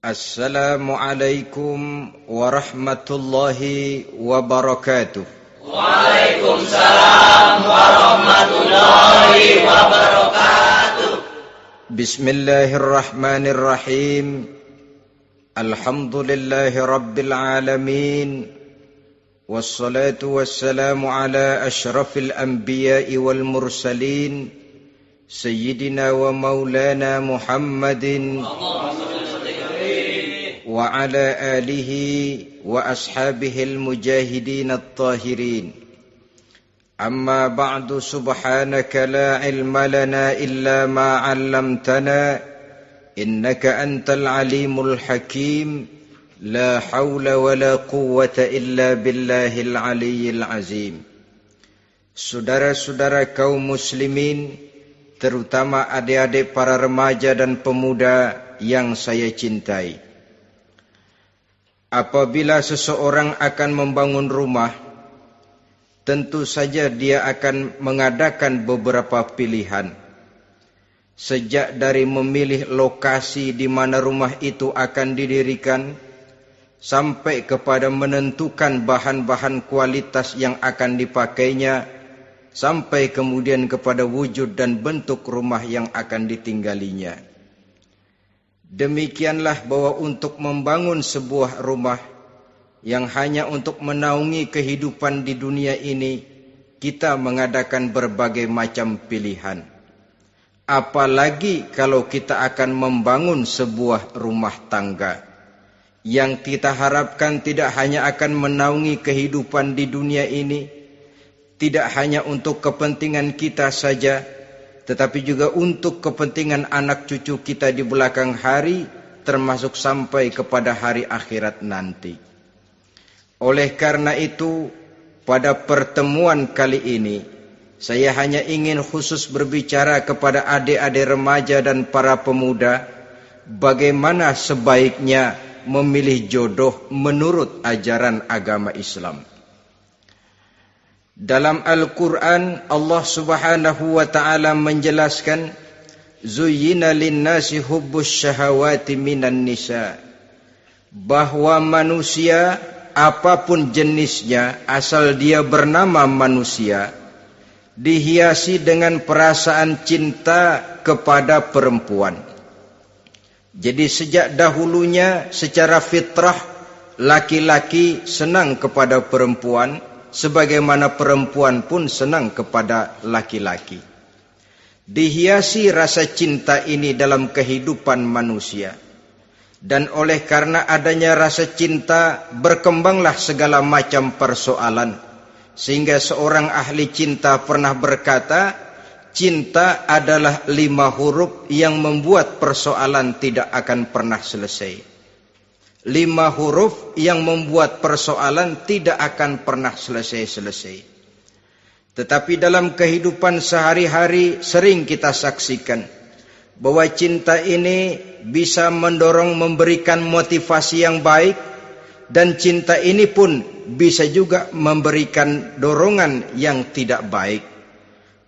Assalamualaikum warahmatullahi wabarakatuh. Waalaikumsalam warahmatullahi wabarakatuh. Bismillahirrahmanirrahim. Alhamdulillahi rabbil alamin. Wassalatu wassalamu ala ashrafil anbiya'i wal mursalin. Sayyidina wa maulana Muhammadin wa ala alihi wa ashabihil mujahidin at-tahirin. Amma ba'du, subhanaka la ilma lana illa ma 'allamtana innaka antal alimul hakim. La hawla wa la quwwata illa billahil aliyyil azim. Saudara-saudara kaum muslimin, terutama adik-adik para remaja dan pemuda yang saya cintai. Apabila seseorang akan membangun rumah, tentu saja dia akan mengadakan beberapa pilihan. Sejak dari memilih lokasi di mana rumah itu akan didirikan, sampai kepada menentukan bahan-bahan kualitas yang akan dipakainya, sampai kemudian kepada wujud dan bentuk rumah yang akan ditinggalinya. Demikianlah bahwa untuk membangun sebuah rumah yang hanya untuk menaungi kehidupan di dunia ini, kita mengadakan berbagai macam pilihan. Apalagi kalau kita akan membangun sebuah rumah tangga yang kita harapkan tidak hanya akan menaungi kehidupan di dunia ini, tidak hanya untuk kepentingan kita saja, tetapi juga untuk kepentingan anak cucu kita di belakang hari, termasuk sampai kepada hari akhirat nanti. Oleh karena itu, pada pertemuan kali ini, saya hanya ingin khusus berbicara kepada adik-adik remaja dan para pemuda, bagaimana sebaiknya memilih jodoh menurut ajaran agama Islam. Dalam Al-Quran, Allah subhanahu wa ta'ala menjelaskan, Zuyyina linnasi hubbus syahawati minan nisa. Bahwa manusia, apapun jenisnya, asal dia bernama manusia, dihiasi dengan perasaan cinta kepada perempuan. Jadi sejak dahulunya secara fitrah, laki-laki senang kepada perempuan, sebagaimana perempuan pun senang kepada laki-laki. Dihiasi rasa cinta ini dalam kehidupan manusia. Dan oleh karena adanya rasa cinta, berkembanglah segala macam persoalan. Sehingga seorang ahli cinta pernah berkata, cinta adalah 5 huruf yang membuat persoalan tidak akan pernah selesai. 5 huruf yang membuat persoalan tidak akan pernah selesai-selesai. Tetapi dalam kehidupan sehari-hari sering kita saksikan bahwa cinta ini bisa mendorong, memberikan motivasi yang baik, dan cinta ini pun bisa juga memberikan dorongan yang tidak baik.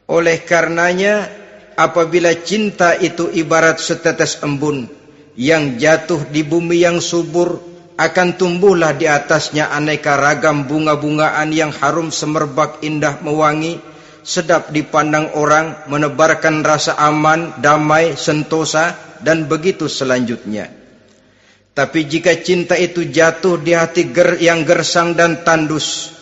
Oleh karenanya, apabila cinta itu ibarat setetes embun yang jatuh di bumi yang subur, akan tumbuhlah di atasnya aneka ragam bunga-bungaan yang harum semerbak, indah, mewangi, sedap dipandang orang, menebarkan rasa aman, damai, sentosa, dan begitu selanjutnya. Tapi jika cinta itu jatuh di hati yang gersang dan tandus,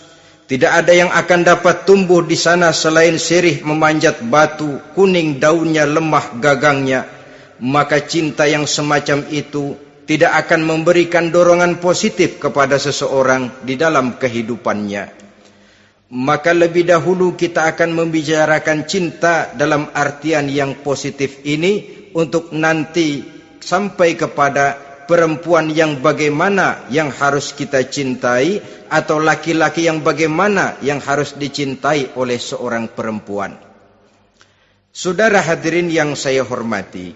tidak ada yang akan dapat tumbuh di sana selain sirih memanjat batu, kuning daunnya, lemah gagangnya, maka cinta yang semacam itu tidak akan memberikan dorongan positif kepada seseorang di dalam kehidupannya. Maka lebih dahulu kita akan membicarakan cinta dalam artian yang positif ini, untuk nanti sampai kepada perempuan yang bagaimana yang harus kita cintai, atau laki-laki yang bagaimana yang harus dicintai oleh seorang perempuan. Saudara hadirin yang saya hormati,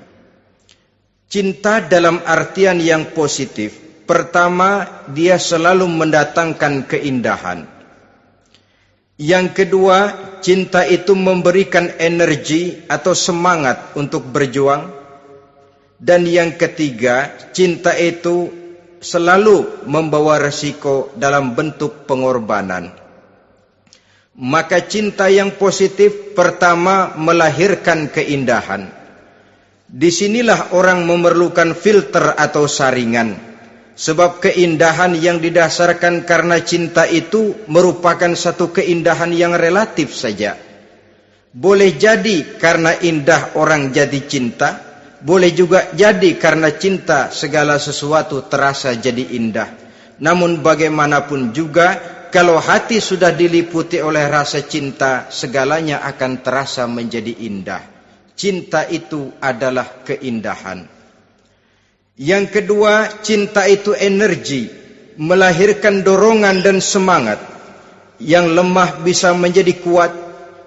cinta dalam artian yang positif, pertama, dia selalu mendatangkan keindahan. Yang kedua, cinta itu memberikan energi atau semangat untuk berjuang. Dan yang ketiga, cinta itu selalu membawa resiko dalam bentuk pengorbanan. Maka cinta yang positif pertama melahirkan keindahan. Disinilah orang memerlukan filter atau saringan. Sebab keindahan yang didasarkan karena cinta itu merupakan satu keindahan yang relatif saja. Boleh jadi karena indah orang jadi cinta, boleh juga jadi karena cinta segala sesuatu terasa jadi indah. Namun bagaimanapun juga, kalau hati sudah diliputi oleh rasa cinta, segalanya akan terasa menjadi indah. Cinta itu adalah keindahan. Yang kedua, cinta itu energi, melahirkan dorongan dan semangat. Yang lemah bisa menjadi kuat,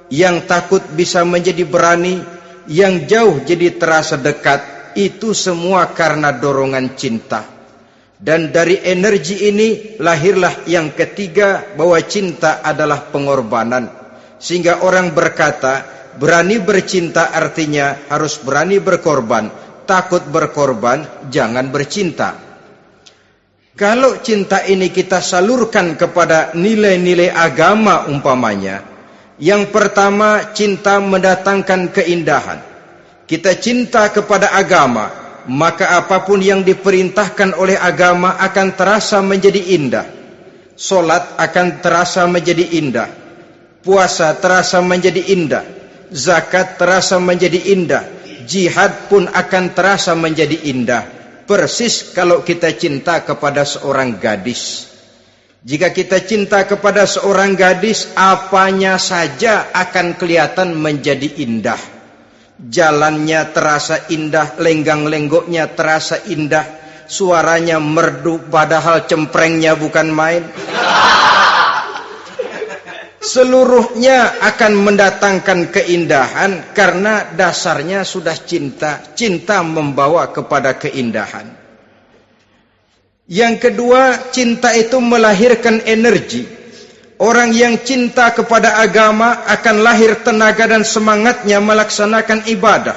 yang takut bisa menjadi berani, yang jauh jadi terasa dekat. Itu semua karena dorongan cinta. Dan dari energi ini lahirlah yang ketiga, bahwa cinta adalah pengorbanan. Sehingga orang berkata, berani bercinta artinya harus berani berkorban. Takut berkorban, jangan bercinta. Kalau cinta ini kita salurkan kepada nilai-nilai agama umpamanya, yang pertama, cinta mendatangkan keindahan. Kita cinta kepada agama, maka apapun yang diperintahkan oleh agama akan terasa menjadi indah. Solat akan terasa menjadi indah. Puasa terasa menjadi indah. Zakat terasa menjadi indah. Jihad pun akan terasa menjadi indah. Persis kalau kita cinta kepada seorang gadis. Jika kita cinta kepada seorang gadis, apanya saja akan kelihatan menjadi indah. Jalannya terasa indah, lenggang-lenggoknya terasa indah, suaranya merdu padahal cemprengnya bukan main. Seluruhnya akan mendatangkan keindahan karena dasarnya sudah cinta. Cinta membawa kepada keindahan. Yang kedua, cinta itu melahirkan energi. Orang yang cinta kepada agama akan lahir tenaga dan semangatnya melaksanakan ibadah,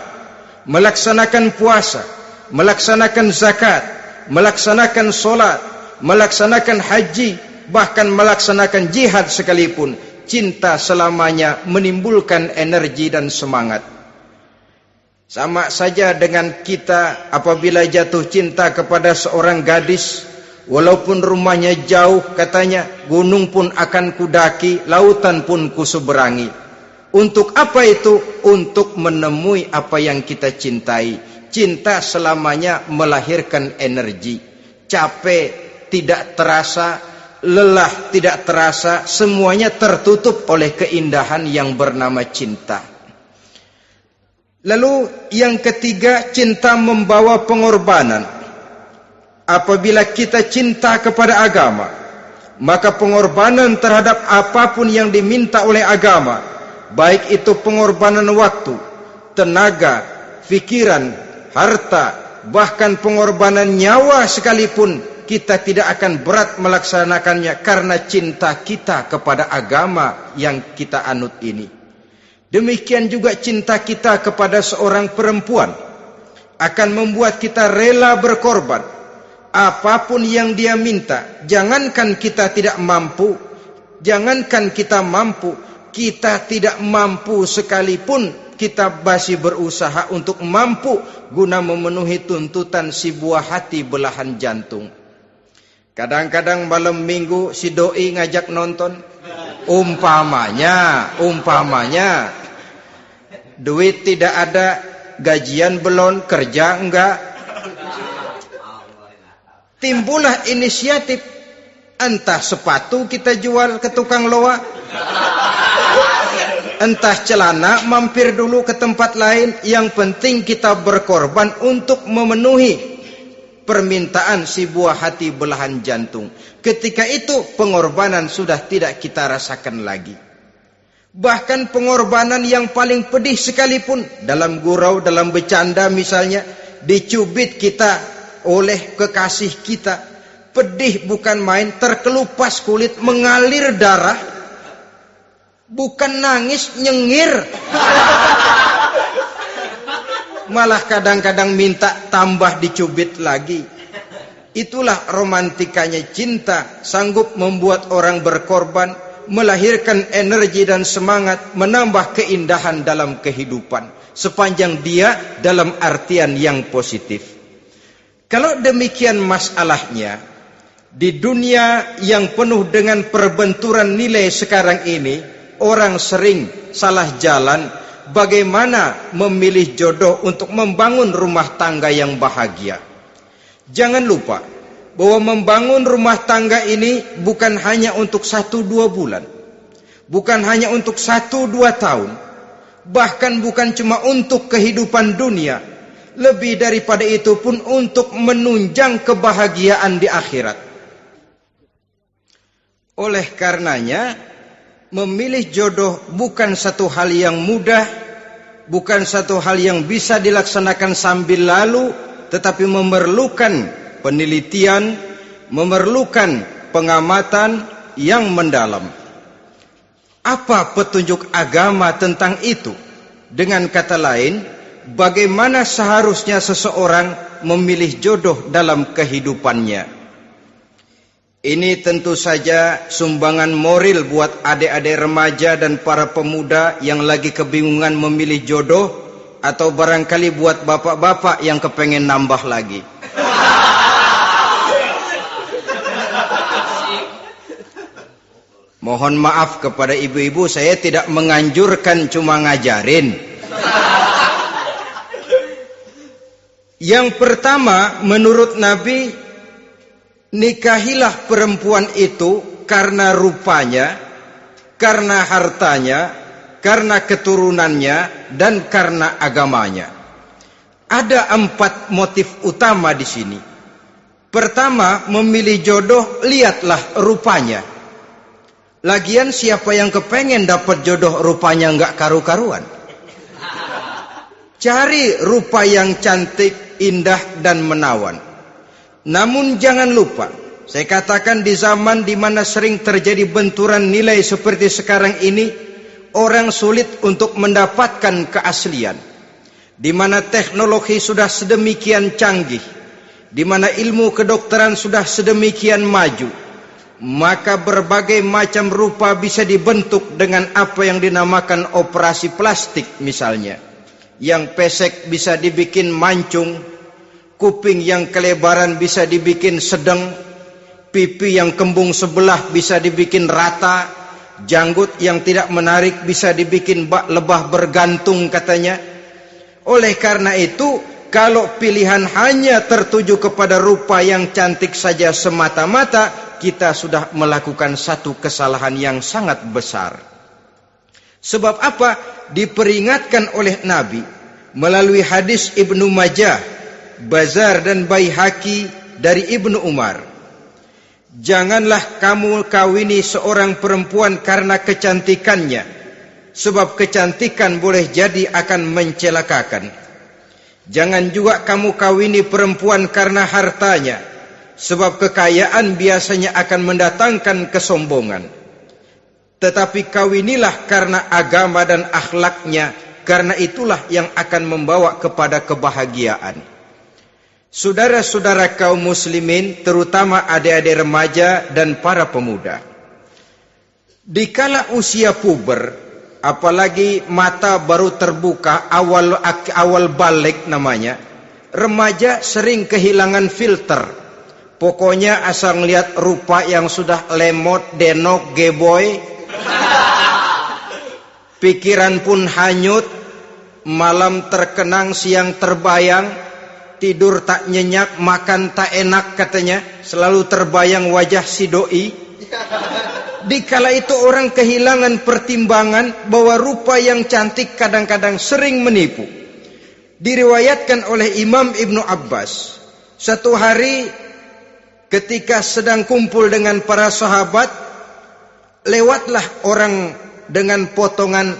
melaksanakan puasa, melaksanakan zakat, melaksanakan solat, melaksanakan haji, bahkan melaksanakan jihad sekalipun. Cinta selamanya menimbulkan energi dan semangat. Sama saja dengan kita apabila jatuh cinta kepada seorang gadis, walaupun rumahnya jauh, katanya, gunung pun akan kudaki, lautan pun kuseberangi. Untuk apa itu? Untuk menemui apa yang kita cintai. Cinta selamanya melahirkan energi. Capek tidak terasa, lelah tidak terasa, semuanya tertutup oleh keindahan yang bernama cinta. Lalu yang ketiga, cinta membawa pengorbanan. Apabila kita cinta kepada agama, maka pengorbanan terhadap apapun yang diminta oleh agama, baik itu pengorbanan waktu, tenaga, pikiran, harta, bahkan pengorbanan nyawa sekalipun, kita tidak akan berat melaksanakannya karena cinta kita kepada agama yang kita anut ini. Demikian juga cinta kita kepada seorang perempuan akan membuat kita rela berkorban. Apapun yang dia minta, jangankan kita tidak mampu, jangankan kita mampu, kita tidak mampu sekalipun, kita masih berusaha untuk mampu guna memenuhi tuntutan si buah hati belahan jantung. Kadang-kadang malam minggu si doi ngajak nonton. Umpamanya duit tidak ada, gajian belum, kerja enggak. Timbullah inisiatif, entah sepatu kita jual ke tukang loa, entah celana mampir dulu ke tempat lain. Yang penting kita berkorban untuk memenuhi permintaan si buah hati belahan jantung. Ketika itu pengorbanan sudah tidak kita rasakan lagi. Bahkan pengorbanan yang paling pedih sekalipun, dalam gurau, dalam bercanda misalnya, dicubit kita oleh kekasih kita, pedih bukan main, terkelupas kulit, mengalir darah, bukan nangis, nyengir. malah kadang-kadang minta tambah dicubit lagi. Itulah romantikanya cinta, sanggup membuat orang berkorban, melahirkan energi dan semangat, menambah keindahan dalam kehidupan, sepanjang dia dalam artian yang positif. Kalau demikian masalahnya, di dunia yang penuh dengan perbenturan nilai sekarang ini, orang sering salah jalan bagaimana memilih jodoh untuk membangun rumah tangga yang bahagia. Jangan lupa bahwa membangun rumah tangga ini bukan hanya untuk 1-2 bulan, bukan hanya untuk 1-2 tahun, bahkan bukan cuma untuk kehidupan dunia, lebih daripada itu pun untuk menunjang kebahagiaan di akhirat. Oleh karenanya, memilih jodoh bukan satu hal yang mudah, bukan satu hal yang bisa dilaksanakan sambil lalu, tetapi memerlukan penelitian, memerlukan pengamatan yang mendalam. Apa petunjuk agama tentang itu? Dengan kata lain, bagaimana seharusnya seseorang memilih jodoh dalam kehidupannya? Ini tentu saja sumbangan moral buat adik-adik remaja dan para pemuda yang lagi kebingungan memilih jodoh, atau barangkali buat bapak-bapak yang kepengen nambah lagi. Mohon maaf kepada ibu-ibu, saya tidak menganjurkan, cuma ngajarin. Yang pertama, menurut Nabi, nikahilah perempuan itu karena rupanya, karena hartanya, karena keturunannya, dan karena agamanya. Ada 4 motif utama di sini. Pertama, memilih jodoh, lihatlah rupanya. Lagian siapa yang kepengen dapat jodoh rupanya nggak karu-karuan? Cari rupa yang cantik, indah, dan menawan. Namun jangan lupa, saya katakan di zaman di mana sering terjadi benturan nilai seperti sekarang ini, orang sulit untuk mendapatkan keaslian. Di mana teknologi sudah sedemikian canggih, di mana ilmu kedokteran sudah sedemikian maju, maka berbagai macam rupa bisa dibentuk dengan apa yang dinamakan operasi plastik misalnya. Yang pesek bisa dibikin mancung, kuping yang kelebaran bisa dibikin sedang, pipi yang kembung sebelah bisa dibikin rata, janggut yang tidak menarik bisa dibikin bak lebah bergantung katanya. Oleh karena itu, kalau pilihan hanya tertuju kepada rupa yang cantik saja semata-mata, kita sudah melakukan satu kesalahan yang sangat besar. Sebab apa? Diperingatkan oleh Nabi melalui hadis Ibnu Majah, Bazar dan Baihaqi dari Ibnu Umar. Janganlah kamu kawini seorang perempuan karena kecantikannya, sebab kecantikan boleh jadi akan mencelakakan. Jangan juga kamu kawini perempuan karena hartanya, sebab kekayaan biasanya akan mendatangkan kesombongan. Tetapi kawinilah karena agama dan akhlaknya, karena itulah yang akan membawa kepada kebahagiaan. Saudara-saudara kaum muslimin, terutama adik-adik remaja dan para pemuda, dikala usia puber, apalagi mata baru terbuka, awal balik namanya, remaja sering kehilangan filter. Pokoknya asal ngelihat rupa yang sudah lemot, denok, geboy, pikiran pun hanyut, malam terkenang, siang terbayang, tidur tak nyenyak, makan tak enak katanya, selalu terbayang wajah si doi. Dikala itu orang kehilangan pertimbangan bahwa rupa yang cantik kadang-kadang sering menipu. Diriwayatkan oleh Imam Ibnu Abbas, satu hari ketika sedang kumpul dengan para sahabat, lewatlah orang dengan potongan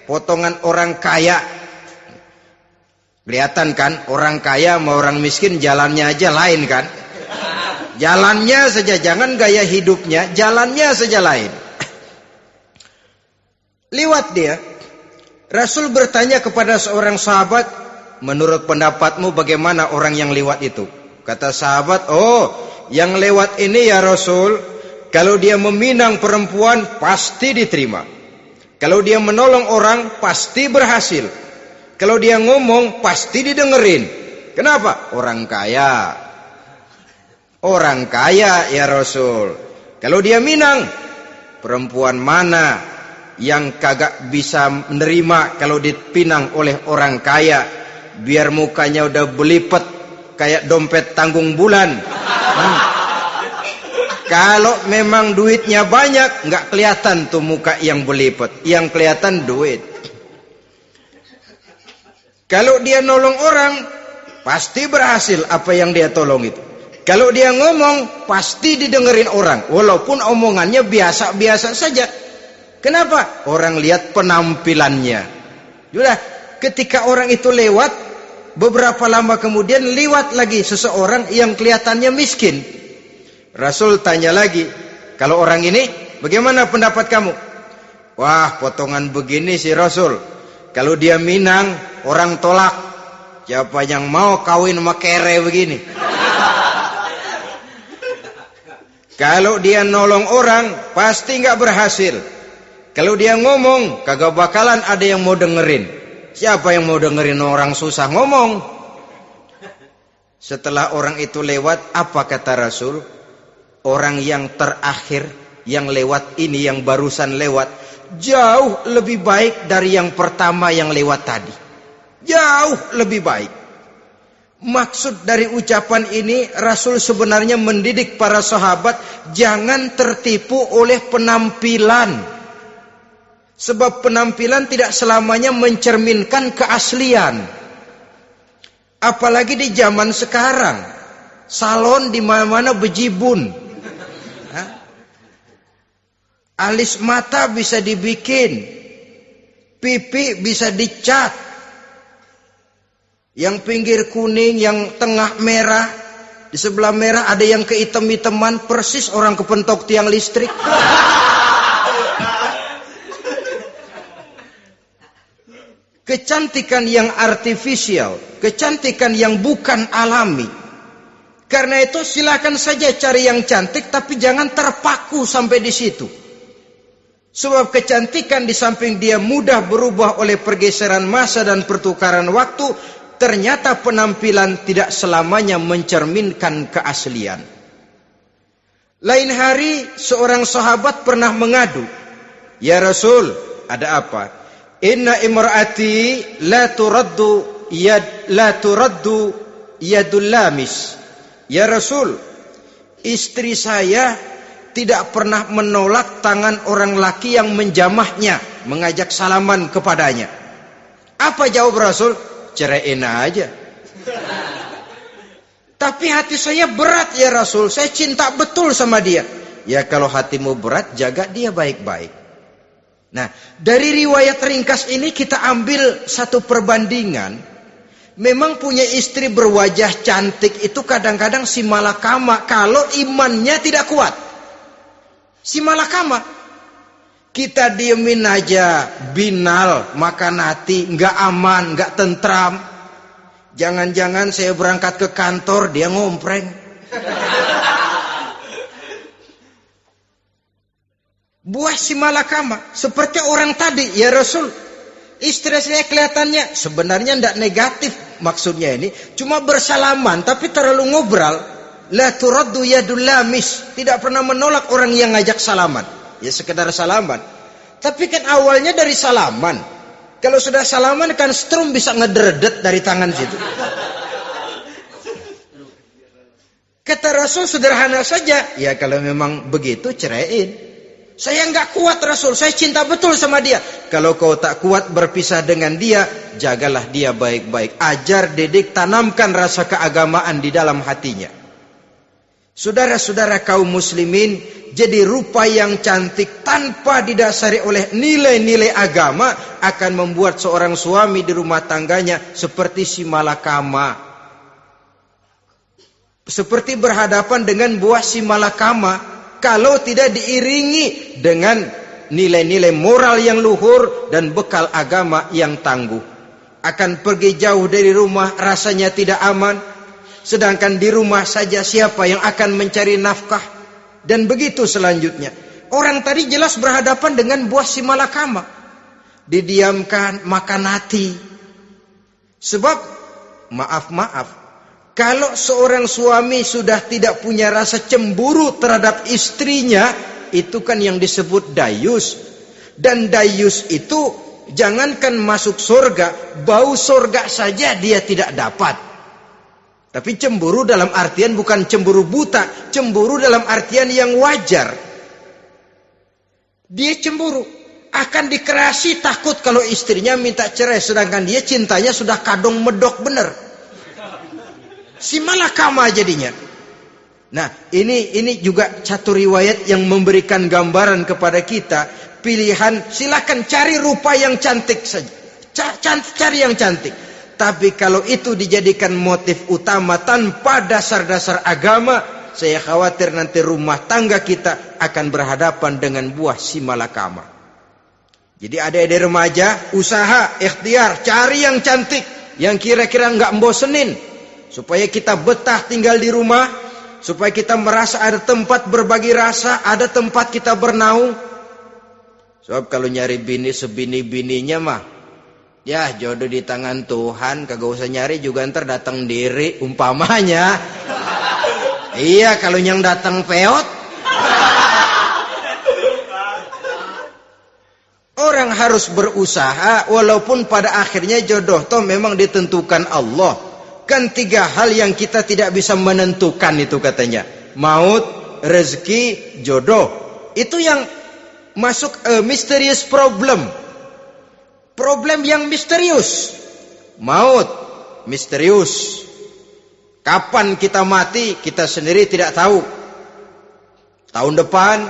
potongan orang kaya. Kelihatan kan, orang kaya sama orang miskin jalannya aja lain kan. Jalannya saja, jangan gaya hidupnya, jalannya saja lain. Lewat dia, Rasul bertanya kepada seorang sahabat, menurut pendapatmu bagaimana orang yang lewat itu? Kata sahabat, oh, yang lewat ini ya Rasul, kalau dia meminang perempuan pasti diterima. Kalau dia menolong orang pasti berhasil. Kalau dia ngomong pasti didengerin. Kenapa? Orang kaya. Orang kaya ya Rasul. Kalau dia minang, perempuan mana yang kagak bisa menerima kalau dipinang oleh orang kaya? Biar mukanya udah belipet kayak dompet tanggung bulan. Kalau memang duitnya banyak, nggak kelihatan tuh muka yang belipet. Yang kelihatan duit. Kalau dia nolong orang, pasti berhasil apa yang dia tolong itu. Kalau dia ngomong, pasti didengerin orang. Walaupun omongannya biasa-biasa saja. Kenapa? Orang lihat penampilannya. Sudah, ketika orang itu lewat, beberapa lama kemudian lewat lagi seseorang yang kelihatannya miskin. Rasul tanya lagi, kalau orang ini, bagaimana pendapat kamu? Wah, potongan begini sih Rasul. Kalau dia minang, orang tolak. Siapa yang mau kawin sama kere begini? Kalau dia nolong orang, pasti nggak berhasil. Kalau dia ngomong, kagak bakalan ada yang mau dengerin. Siapa yang mau dengerin orang susah ngomong? Setelah orang itu lewat, apa kata Rasul? Orang yang terakhir, yang lewat ini, yang barusan lewat, jauh lebih baik dari yang pertama yang lewat tadi. Jauh lebih baik. Maksud dari ucapan ini, Rasul sebenarnya mendidik para sahabat jangan tertipu oleh penampilan. Sebab penampilan tidak selamanya mencerminkan keaslian. Apalagi di zaman sekarang, salon di mana-mana bejibun. Alis mata bisa dibikin, pipi bisa dicat. Yang pinggir kuning, yang tengah merah, di sebelah merah ada yang kehitam-hitaman, persis orang kepentok tiang listrik. Kecantikan yang artifisial, kecantikan yang bukan alami. Karena itu silakan saja cari yang cantik, tapi jangan terpaku sampai di situ. Sebab kecantikan di samping dia mudah berubah oleh pergeseran masa dan pertukaran waktu, ternyata penampilan tidak selamanya mencerminkan keaslian. Lain hari seorang sahabat pernah mengadu, "Ya Rasul, ada apa? Inna imraati la turaddu yadul lamis." Ya Rasul, istri saya tidak pernah menolak tangan orang laki yang menjamahnya, mengajak salaman kepadanya. Apa jawab Rasul? Ceraiin aja. Tapi hati saya berat ya Rasul, saya cinta betul sama dia. Ya kalau hatimu berat, jaga dia baik-baik. Nah, dari riwayat ringkas ini kita ambil satu perbandingan. Memang punya istri berwajah cantik itu kadang-kadang si malakama kalau imannya tidak kuat. Si malakama. Kita diemin aja, binal, makan hati, nggak aman, nggak tentram. Jangan-jangan saya berangkat ke kantor, dia ngompreng. Buah si malakama, seperti orang tadi, ya Rasul. Istri saya kelihatannya sebenarnya tidak negatif maksudnya ini, cuma bersalaman, tapi terlalu ngobrol. La turaddu yadul lamis, tidak pernah menolak orang yang ngajak salaman. Ya sekedar salaman. Tapi kan awalnya dari salaman. Kalau sudah salaman kan strum bisa ngederdet dari tangan situ. Kata Rasul sederhana saja. Ya kalau memang begitu ceraiin. Saya nggak kuat Rasul. Saya cinta betul sama dia. Kalau kau tak kuat berpisah dengan dia, jagalah dia baik-baik. Ajar, didik, tanamkan rasa keagamaan di dalam hatinya. Saudara-saudara kaum muslimin, jadi rupa yang cantik tanpa didasari oleh nilai-nilai agama akan membuat seorang suami di rumah tangganya seperti si malakama. Seperti berhadapan dengan buah si malakama kalau tidak diiringi dengan nilai-nilai moral yang luhur dan bekal agama yang tangguh. akan pergi jauh dari rumah rasanya tidak aman. Sedangkan di rumah saja siapa yang akan mencari nafkah? Dan begitu selanjutnya. Orang tadi jelas berhadapan dengan buah si malakama. Didiamkan, makan hati. Sebab, maaf, kalau seorang suami sudah tidak punya rasa cemburu terhadap istrinya, itu kan yang disebut dayus. Dan dayus itu, jangankan masuk surga, bau surga saja dia tidak dapat. Tapi cemburu dalam artian bukan cemburu buta, cemburu dalam artian yang wajar. Dia cemburu, akan dikerasi takut kalau istrinya minta cerai, sedangkan dia cintanya sudah kadung medok bener. Si malakama jadinya. Nah, ini juga satu riwayat yang memberikan gambaran kepada kita. Pilihan, silakan cari rupa yang cantik saja. Cari yang cantik. Tapi kalau itu dijadikan motif utama tanpa dasar-dasar agama, saya khawatir nanti rumah tangga kita akan berhadapan dengan buah si malakama. Jadi adik-adik remaja, usaha, ikhtiar, cari yang cantik, yang kira-kira nggak membosenin, supaya kita betah tinggal di rumah, supaya kita merasa ada tempat berbagi rasa, ada tempat kita bernaung. Sebab kalau nyari bini sebini-bininya mah, ya jodoh di tangan Tuhan, kagak usah nyari juga ntar datang diri umpamanya. Iya, kalau yang datang peot. Orang harus berusaha walaupun pada akhirnya jodoh toh memang ditentukan Allah. Kan 3 hal yang kita tidak bisa menentukan itu katanya. Maut, rezeki, jodoh. Itu yang masuk mysterious problem. Problem yang misterius. Maut, misterius. Kapan kita mati, kita sendiri tidak tahu. Tahun depan,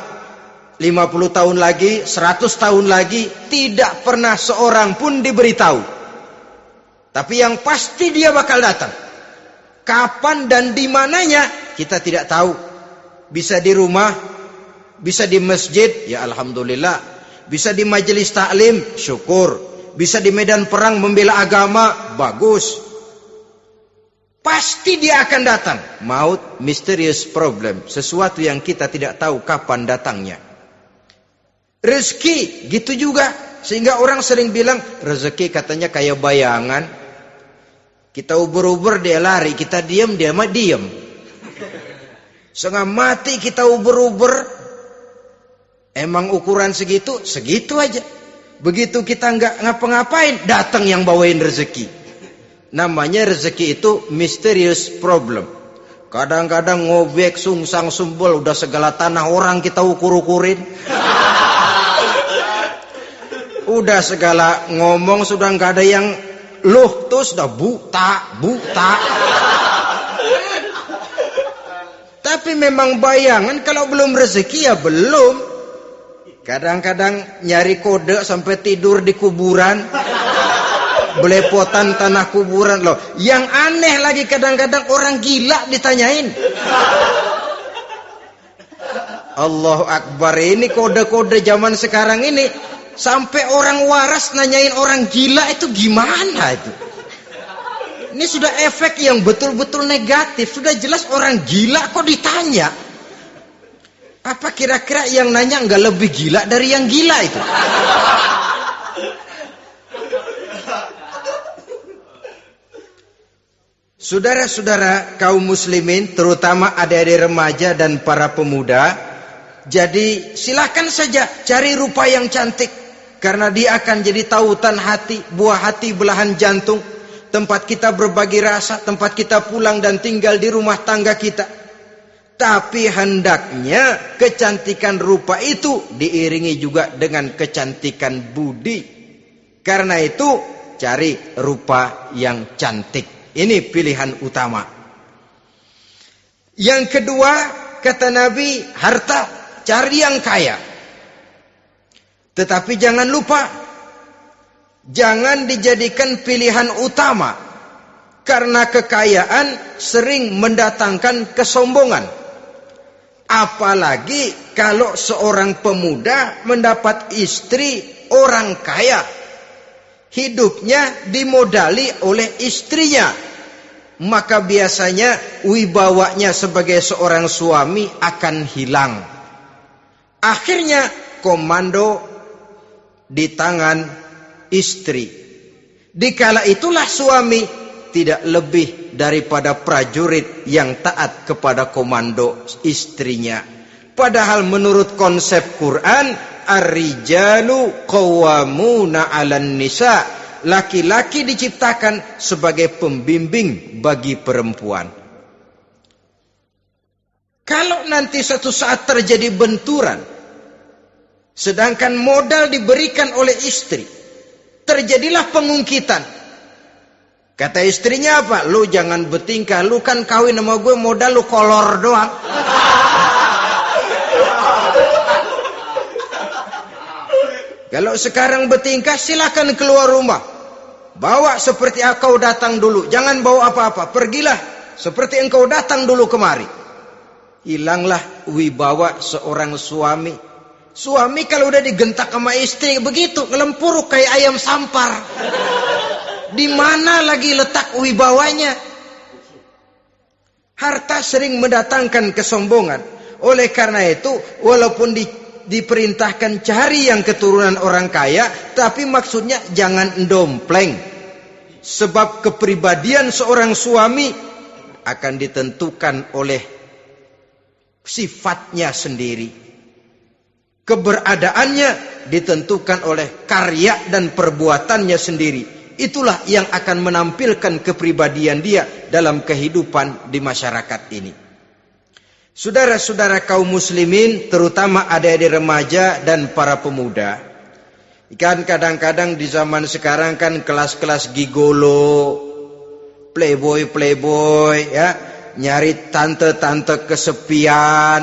50 tahun lagi, 100 tahun lagi, tidak pernah seorang pun diberitahu. Tapi yang pasti dia bakal datang. Kapan dan di mananya, kita tidak tahu. Bisa di rumah, bisa di masjid, ya alhamdulillah. Bisa di majelis taklim, syukur. Bisa di medan perang membela agama, bagus. Pasti dia akan datang. Maut, mysterious problem. Sesuatu yang kita tidak tahu kapan datangnya. Rezeki, gitu juga. Sehingga orang sering bilang, rezeki katanya kayak bayangan. Kita uber-uber, dia lari. Kita diam, dia mah diam. Setengah mati kita uber-uber. Emang ukuran segitu? Segitu aja. Begitu kita nggak ngapa-ngapain, datang yang bawain rezeki. Namanya rezeki itu mysterious problem. Kadang-kadang ngobek, sungsang, sumbul, udah segala tanah orang kita ukur-ukurin. Udah segala ngomong sudah nggak ada yang loh, tuh sudah buta. Tapi memang bayangan, kalau belum rezeki ya belum. Kadang-kadang nyari kode sampai tidur di kuburan. Belepotan tanah kuburan loh. Yang aneh lagi kadang-kadang orang gila ditanyain. Allahu Akbar, ini kode-kode zaman sekarang ini. Sampai orang waras nanyain orang gila itu gimana itu. Ini sudah efek yang betul-betul negatif. Sudah jelas orang gila kok ditanya. Apa kira-kira yang nanya nggak lebih gila dari yang gila itu? Saudara-saudara kaum muslimin, terutama adik-adik remaja dan para pemuda, jadi silakan saja cari rupa yang cantik, karena dia akan jadi tautan hati, buah hati belahan jantung, tempat kita berbagi rasa, tempat kita pulang dan tinggal di rumah tangga kita. Tapi hendaknya kecantikan rupa itu diiringi juga dengan kecantikan budi. Karena itu cari rupa yang cantik. Ini pilihan utama. Yang kedua, kata Nabi, harta, cari yang kaya. Tetapi jangan lupa, jangan dijadikan pilihan utama. Karena kekayaan sering mendatangkan kesombongan. Apalagi kalau seorang pemuda mendapat istri orang kaya. hidupnya dimodali oleh istrinya, maka biasanya wibawanya sebagai seorang suami akan hilang. Akhirnya komando di tangan istri. Dikala itulah suami tidak lebih daripada prajurit yang taat kepada komando istrinya. Padahal menurut konsep Quran, ar-rijalu qawwamuna 'alan nisa, laki-laki diciptakan sebagai pembimbing bagi perempuan. Kalau nanti suatu saat terjadi benturan, sedangkan modal diberikan oleh istri, terjadilah pengungkitan. Kata istrinya apa? Lu jangan bertingkah, lu kan kawin sama gue modal lu kolor doang. Kalau sekarang bertingkah silakan keluar rumah. Bawa seperti engkau datang dulu, jangan bawa apa-apa. Pergilah seperti engkau datang dulu kemari. Hilanglah wibawa seorang suami. Suami kalau udah digentak sama istri begitu, ngelempuruk kayak ayam sampar. Di mana lagi letak wibawanya? Harta sering mendatangkan kesombongan. Oleh karena itu, walaupun diperintahkan cari yang keturunan orang kaya, tapi maksudnya jangan dompleng. Sebab kepribadian seorang suami akan ditentukan oleh sifatnya sendiri. Keberadaannya ditentukan oleh karya dan perbuatannya sendiri. Itulah yang akan menampilkan kepribadian dia dalam kehidupan di masyarakat ini. Saudara-saudara kaum muslimin, terutama adik-adik remaja dan para pemuda, kan kadang-kadang di zaman sekarang kan kelas-kelas gigolo, playboy ya, nyari tante-tante kesepian,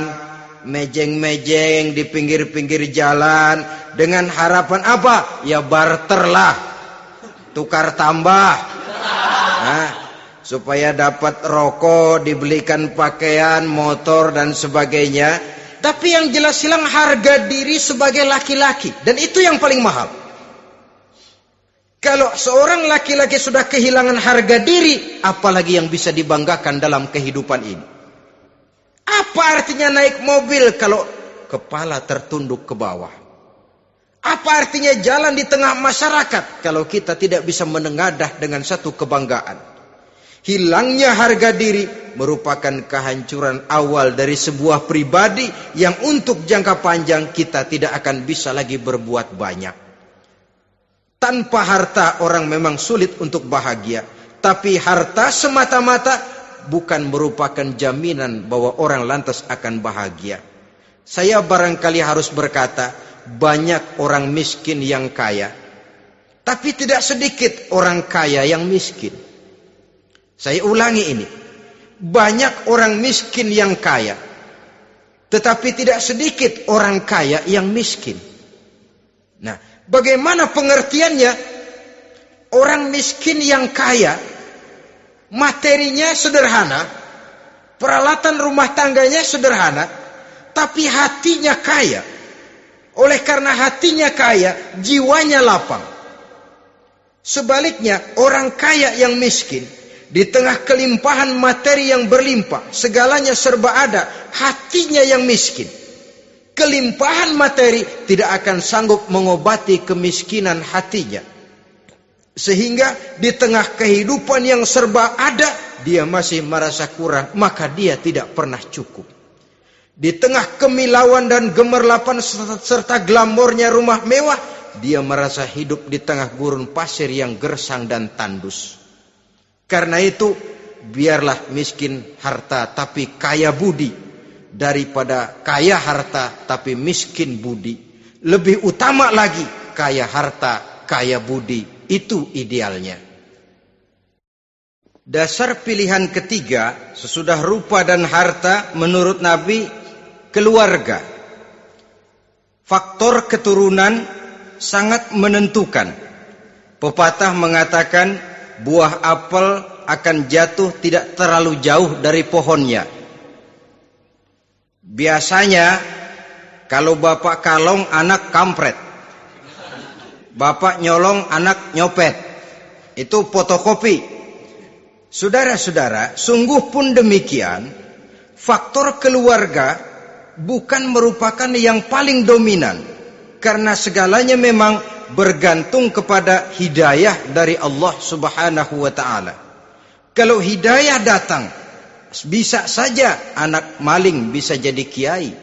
mejeng-mejeng di pinggir-pinggir jalan dengan harapan apa? Ya barter lah, tukar tambah, supaya dapat rokok, dibelikan pakaian, motor dan sebagainya. Tapi yang jelas hilang harga diri sebagai laki-laki, dan itu yang paling mahal. Kalau seorang laki-laki sudah kehilangan harga diri, apalagi yang bisa dibanggakan dalam kehidupan ini? Apa artinya naik mobil kalau kepala tertunduk ke bawah? Apa artinya jalan di tengah masyarakat kalau kita tidak bisa menengadah dengan satu kebanggaan? Hilangnya harga diri merupakan kehancuran awal dari sebuah pribadi yang untuk jangka panjang kita tidak akan bisa lagi berbuat banyak. Tanpa harta orang memang sulit untuk bahagia, tapi harta semata-mata bukan merupakan jaminan bahwa orang lantas akan bahagia. Saya barangkali harus berkata, banyak orang miskin yang kaya, tapi tidak sedikit orang kaya yang miskin. Saya ulangi ini, banyak orang miskin yang kaya, tetapi tidak sedikit orang kaya yang miskin. Nah, bagaimana pengertiannya? Orang miskin yang kaya, materinya sederhana, peralatan rumah tangganya sederhana, tapi hatinya kaya. Oleh karena hatinya kaya, jiwanya lapang. Sebaliknya, orang kaya yang miskin, di tengah kelimpahan materi yang berlimpah, segalanya serba ada, hatinya yang miskin. Kelimpahan materi tidak akan sanggup mengobati kemiskinan hatinya. Sehingga di tengah kehidupan yang serba ada, dia masih merasa kurang, maka dia tidak pernah cukup. Di tengah kemilauan dan gemerlapan serta glamornya rumah mewah, dia merasa hidup di tengah gurun pasir yang gersang dan tandus. Karena itu, biarlah miskin harta tapi kaya budi, daripada kaya harta tapi miskin budi. Lebih utama lagi kaya harta, kaya budi. Itu idealnya. Dasar pilihan ketiga sesudah rupa dan harta menurut Nabi, keluarga. Faktor keturunan sangat menentukan. Pepatah mengatakan, buah apel akan jatuh tidak terlalu jauh dari pohonnya. Biasanya kalau bapak kalong, anak kampret. Bapak nyolong, anak nyopet. Itu fotokopi. Saudara-saudara, sungguh pun demikian, faktor keluarga bukan merupakan yang paling dominan, karena segalanya memang bergantung kepada hidayah dari Allah Subhanahu wa ta'ala. Kalau hidayah datang, bisa saja anak maling bisa jadi kiai.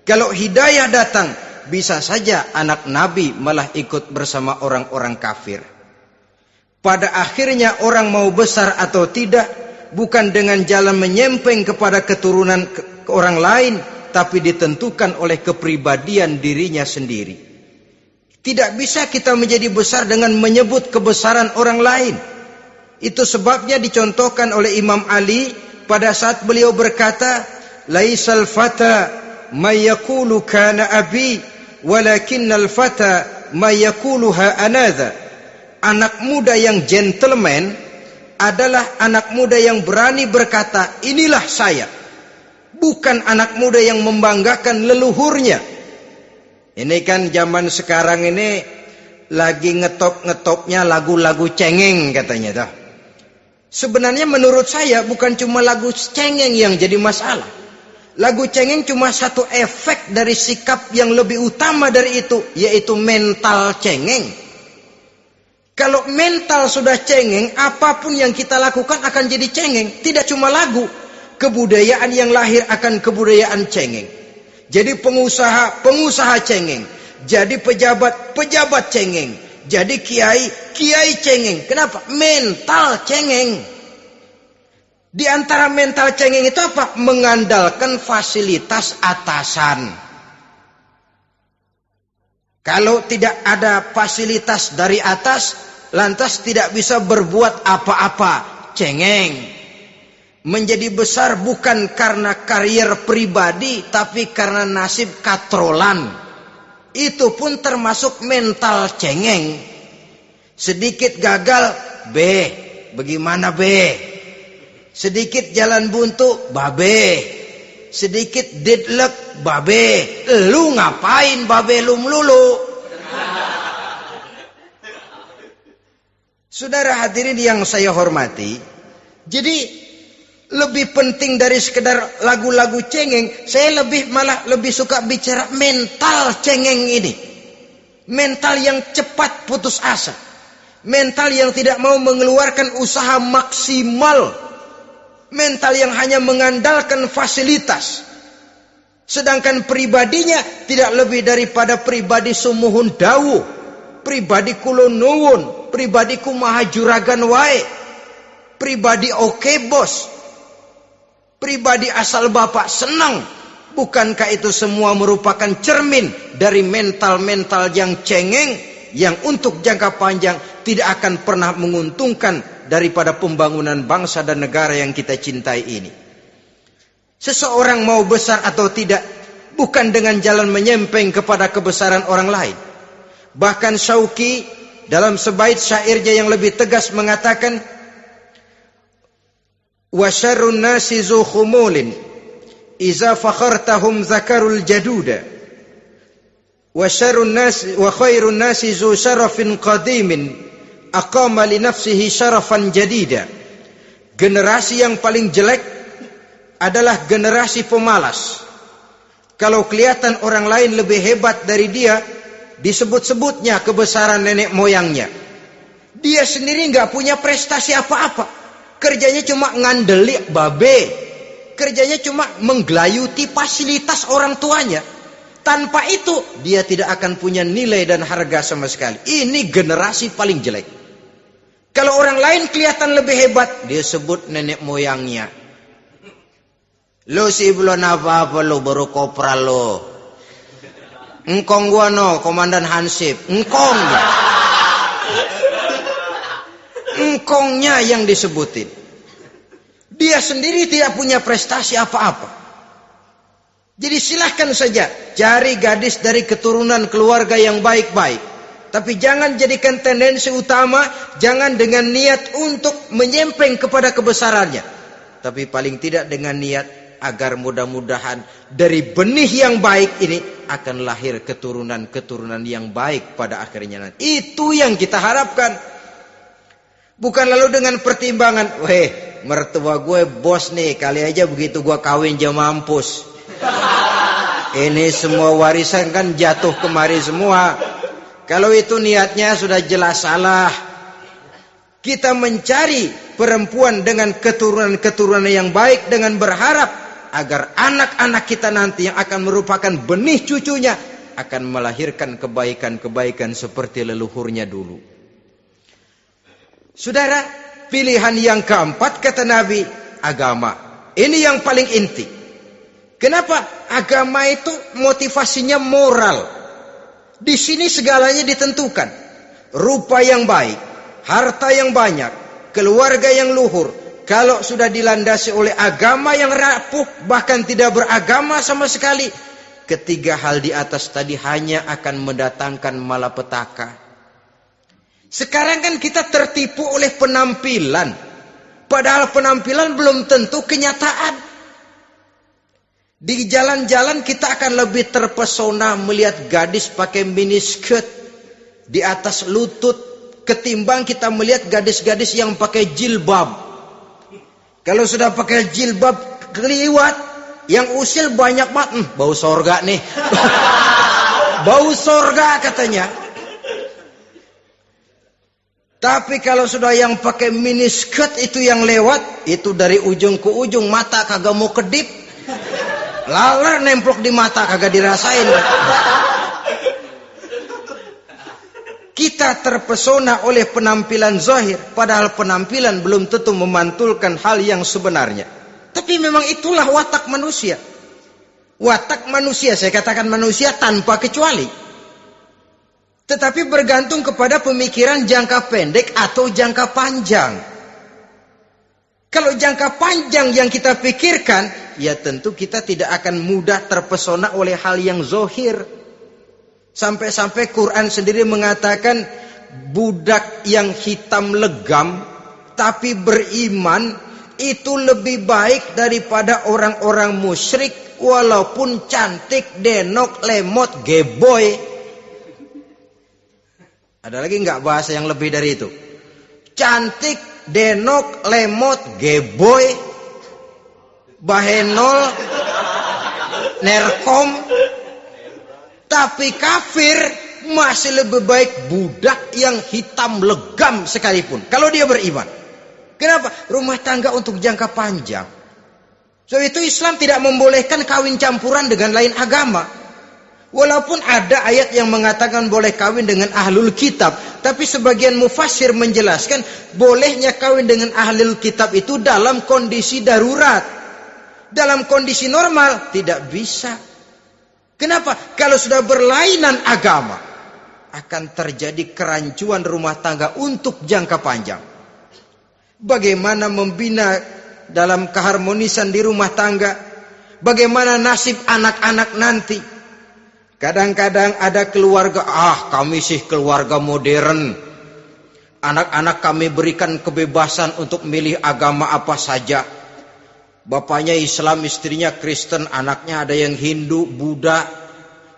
Kalau hidayah datang, bisa saja anak Nabi malah ikut bersama orang-orang kafir. Pada akhirnya orang mau besar atau tidak, bukan dengan jalan menyempeng kepada keturunan orang lain, tapi ditentukan oleh kepribadian dirinya sendiri. Tidak bisa kita menjadi besar dengan menyebut kebesaran orang lain. Itu sebabnya dicontohkan oleh Imam Ali pada saat beliau berkata, "Laisal fata may yaqulu kana abi, walakinnal fata may yaquluha anadha." Anak muda yang gentleman adalah anak muda yang berani berkata, inilah saya. Bukan anak muda yang membanggakan leluhurnya. Ini kan zaman sekarang ini lagi ngetop-ngetopnya lagu-lagu cengeng katanya dah. Sebenarnya menurut saya bukan cuma lagu cengeng yang jadi masalah. Lagu cengeng cuma satu efek dari sikap yang lebih utama dari itu, yaitu mental cengeng. Kalau mental sudah cengeng, apapun yang kita lakukan akan jadi cengeng. Tidak cuma lagu, kebudayaan yang lahir akan kebudayaan cengeng. Jadi pengusaha cengeng. Jadi pejabat cengeng. Jadi kiai cengeng. Kenapa? Mental cengeng. Di antara mental cengeng itu apa? Mengandalkan fasilitas atasan. Kalau tidak ada fasilitas dari atas, lantas tidak bisa berbuat apa-apa, cengeng. Menjadi besar bukan karena karier pribadi, tapi karena nasib katrolan. Itu pun termasuk mental cengeng. Sedikit gagal, bagaimana sedikit jalan buntu, sedikit deadlock, lu ngapain lu melulu? Saudara hadirin yang saya hormati, jadi lebih penting dari sekedar lagu-lagu cengeng, saya malah lebih suka bicara mental cengeng ini. Mental yang cepat putus asa. Mental yang tidak mau mengeluarkan usaha maksimal. Mental yang hanya mengandalkan fasilitas. Sedangkan pribadinya tidak lebih daripada pribadi sumuhun dawuh, pribadi kulo nuwun, pribadi kumaha juragan wae, pribadi oke bos, pribadi asal bapak senang. Bukankah itu semua merupakan cermin dari mental-mental yang cengeng, yang untuk jangka panjang tidak akan pernah menguntungkan daripada pembangunan bangsa dan negara yang kita cintai ini. Seseorang mau besar atau tidak, bukan dengan jalan menyempeng kepada kebesaran orang lain. Bahkan Syauqi dalam sebaik syairnya yang lebih tegas mengatakan, wa syarrun nasi zu khumulin iza fakhartahum zakarul jaduda wa syarrun nasi wa khairun nasi zu syarafin qadimin aqama li nafsihi syarafan jadida. Generasi yang paling jelek adalah generasi pemalas. Kalau kelihatan orang lain lebih hebat dari dia, disebut-sebutnya kebesaran nenek moyangnya. Dia sendiri nggak punya prestasi apa-apa. Kerjanya cuma ngandeli babe. Kerjanya cuma menggelayuti fasilitas orang tuanya. Tanpa itu dia tidak akan punya nilai dan harga sama sekali. Ini generasi paling jelek. Kalau orang lain kelihatan lebih hebat, dia sebut nenek moyangnya. Lo sih belum apa-apa lo, baru kopral lo. Engkong gua no, komandan Hansip. Engkongnya. Engkongnya yang disebutin. Dia sendiri tidak punya prestasi apa-apa. Jadi silahkan saja cari gadis dari keturunan keluarga yang baik-baik. Tapi jangan jadikan tendensi utama, jangan dengan niat untuk menyempeng kepada kebesarannya. Tapi paling tidak dengan niat agar mudah-mudahan dari benih yang baik ini akan lahir keturunan-keturunan yang baik pada akhirnya nanti. Itu yang kita harapkan. Bukan lalu dengan pertimbangan, weh mertua gue bos nih, kali aja begitu gue kawin dia mampus. Ini semua warisan kan jatuh kemari semua. Kalau itu niatnya sudah jelas salah. Kita mencari perempuan dengan keturunan-keturunan yang baik dengan berharap agar anak-anak kita nanti yang akan merupakan benih cucunya akan melahirkan kebaikan-kebaikan seperti leluhurnya dulu. Saudara, pilihan yang keempat kata Nabi, agama. Ini yang paling inti. Kenapa? Agama itu motivasinya moral. Di sini segalanya ditentukan. Rupa yang baik, harta yang banyak, keluarga yang luhur. Kalau sudah dilandasi oleh agama yang rapuh, bahkan tidak beragama sama sekali, ketiga hal di atas tadi hanya akan mendatangkan malapetaka. Sekarang kan kita tertipu oleh penampilan. Padahal penampilan belum tentu kenyataan. Di jalan-jalan kita akan lebih terpesona melihat gadis pakai miniskirt di atas lutut ketimbang kita melihat gadis-gadis yang pakai jilbab. Kalau sudah pakai jilbab keliwat, yang usil banyak banget, bau sorga nih. Bau sorga katanya. Tapi kalau sudah yang pakai miniskirt itu yang lewat, itu dari ujung ke ujung mata kagak mau kedip. Laler nemplok di mata kagak dirasain. Kita terpesona oleh penampilan zahir, padahal penampilan belum tentu memantulkan hal yang sebenarnya. Tapi memang itulah watak manusia. Watak manusia, saya katakan manusia tanpa kecuali. Tetapi bergantung kepada pemikiran jangka pendek atau jangka panjang. Kalau jangka panjang yang kita pikirkan, ya tentu kita tidak akan mudah terpesona oleh hal yang zahir. Sampai-sampai Quran sendiri mengatakan budak yang hitam legam tapi beriman itu lebih baik daripada orang-orang musyrik walaupun cantik, denok, lemot, geboy. Ada lagi nggak bahasa yang lebih dari itu? Cantik, denok, lemot, geboy, bahenol, nerkom. Tapi kafir masih lebih baik budak yang hitam legam sekalipun. Kalau dia beriman. Kenapa? Rumah tangga untuk jangka panjang. So itu Islam tidak membolehkan kawin campuran dengan lain agama. Walaupun ada ayat yang mengatakan boleh kawin dengan ahlul kitab. Tapi sebagian mufassir menjelaskan bolehnya kawin dengan ahlul kitab itu dalam kondisi darurat. Dalam kondisi normal tidak bisa. Kenapa? Kalau sudah berlainan agama, akan terjadi kerancuan rumah tangga untuk jangka panjang. Bagaimana membina dalam keharmonisan di rumah tangga? Bagaimana nasib anak-anak nanti? Kadang-kadang ada keluarga, kami sih keluarga modern. Anak-anak kami berikan kebebasan untuk milih agama apa saja. Bapaknya Islam, istrinya Kristen, anaknya ada yang Hindu, Buddha.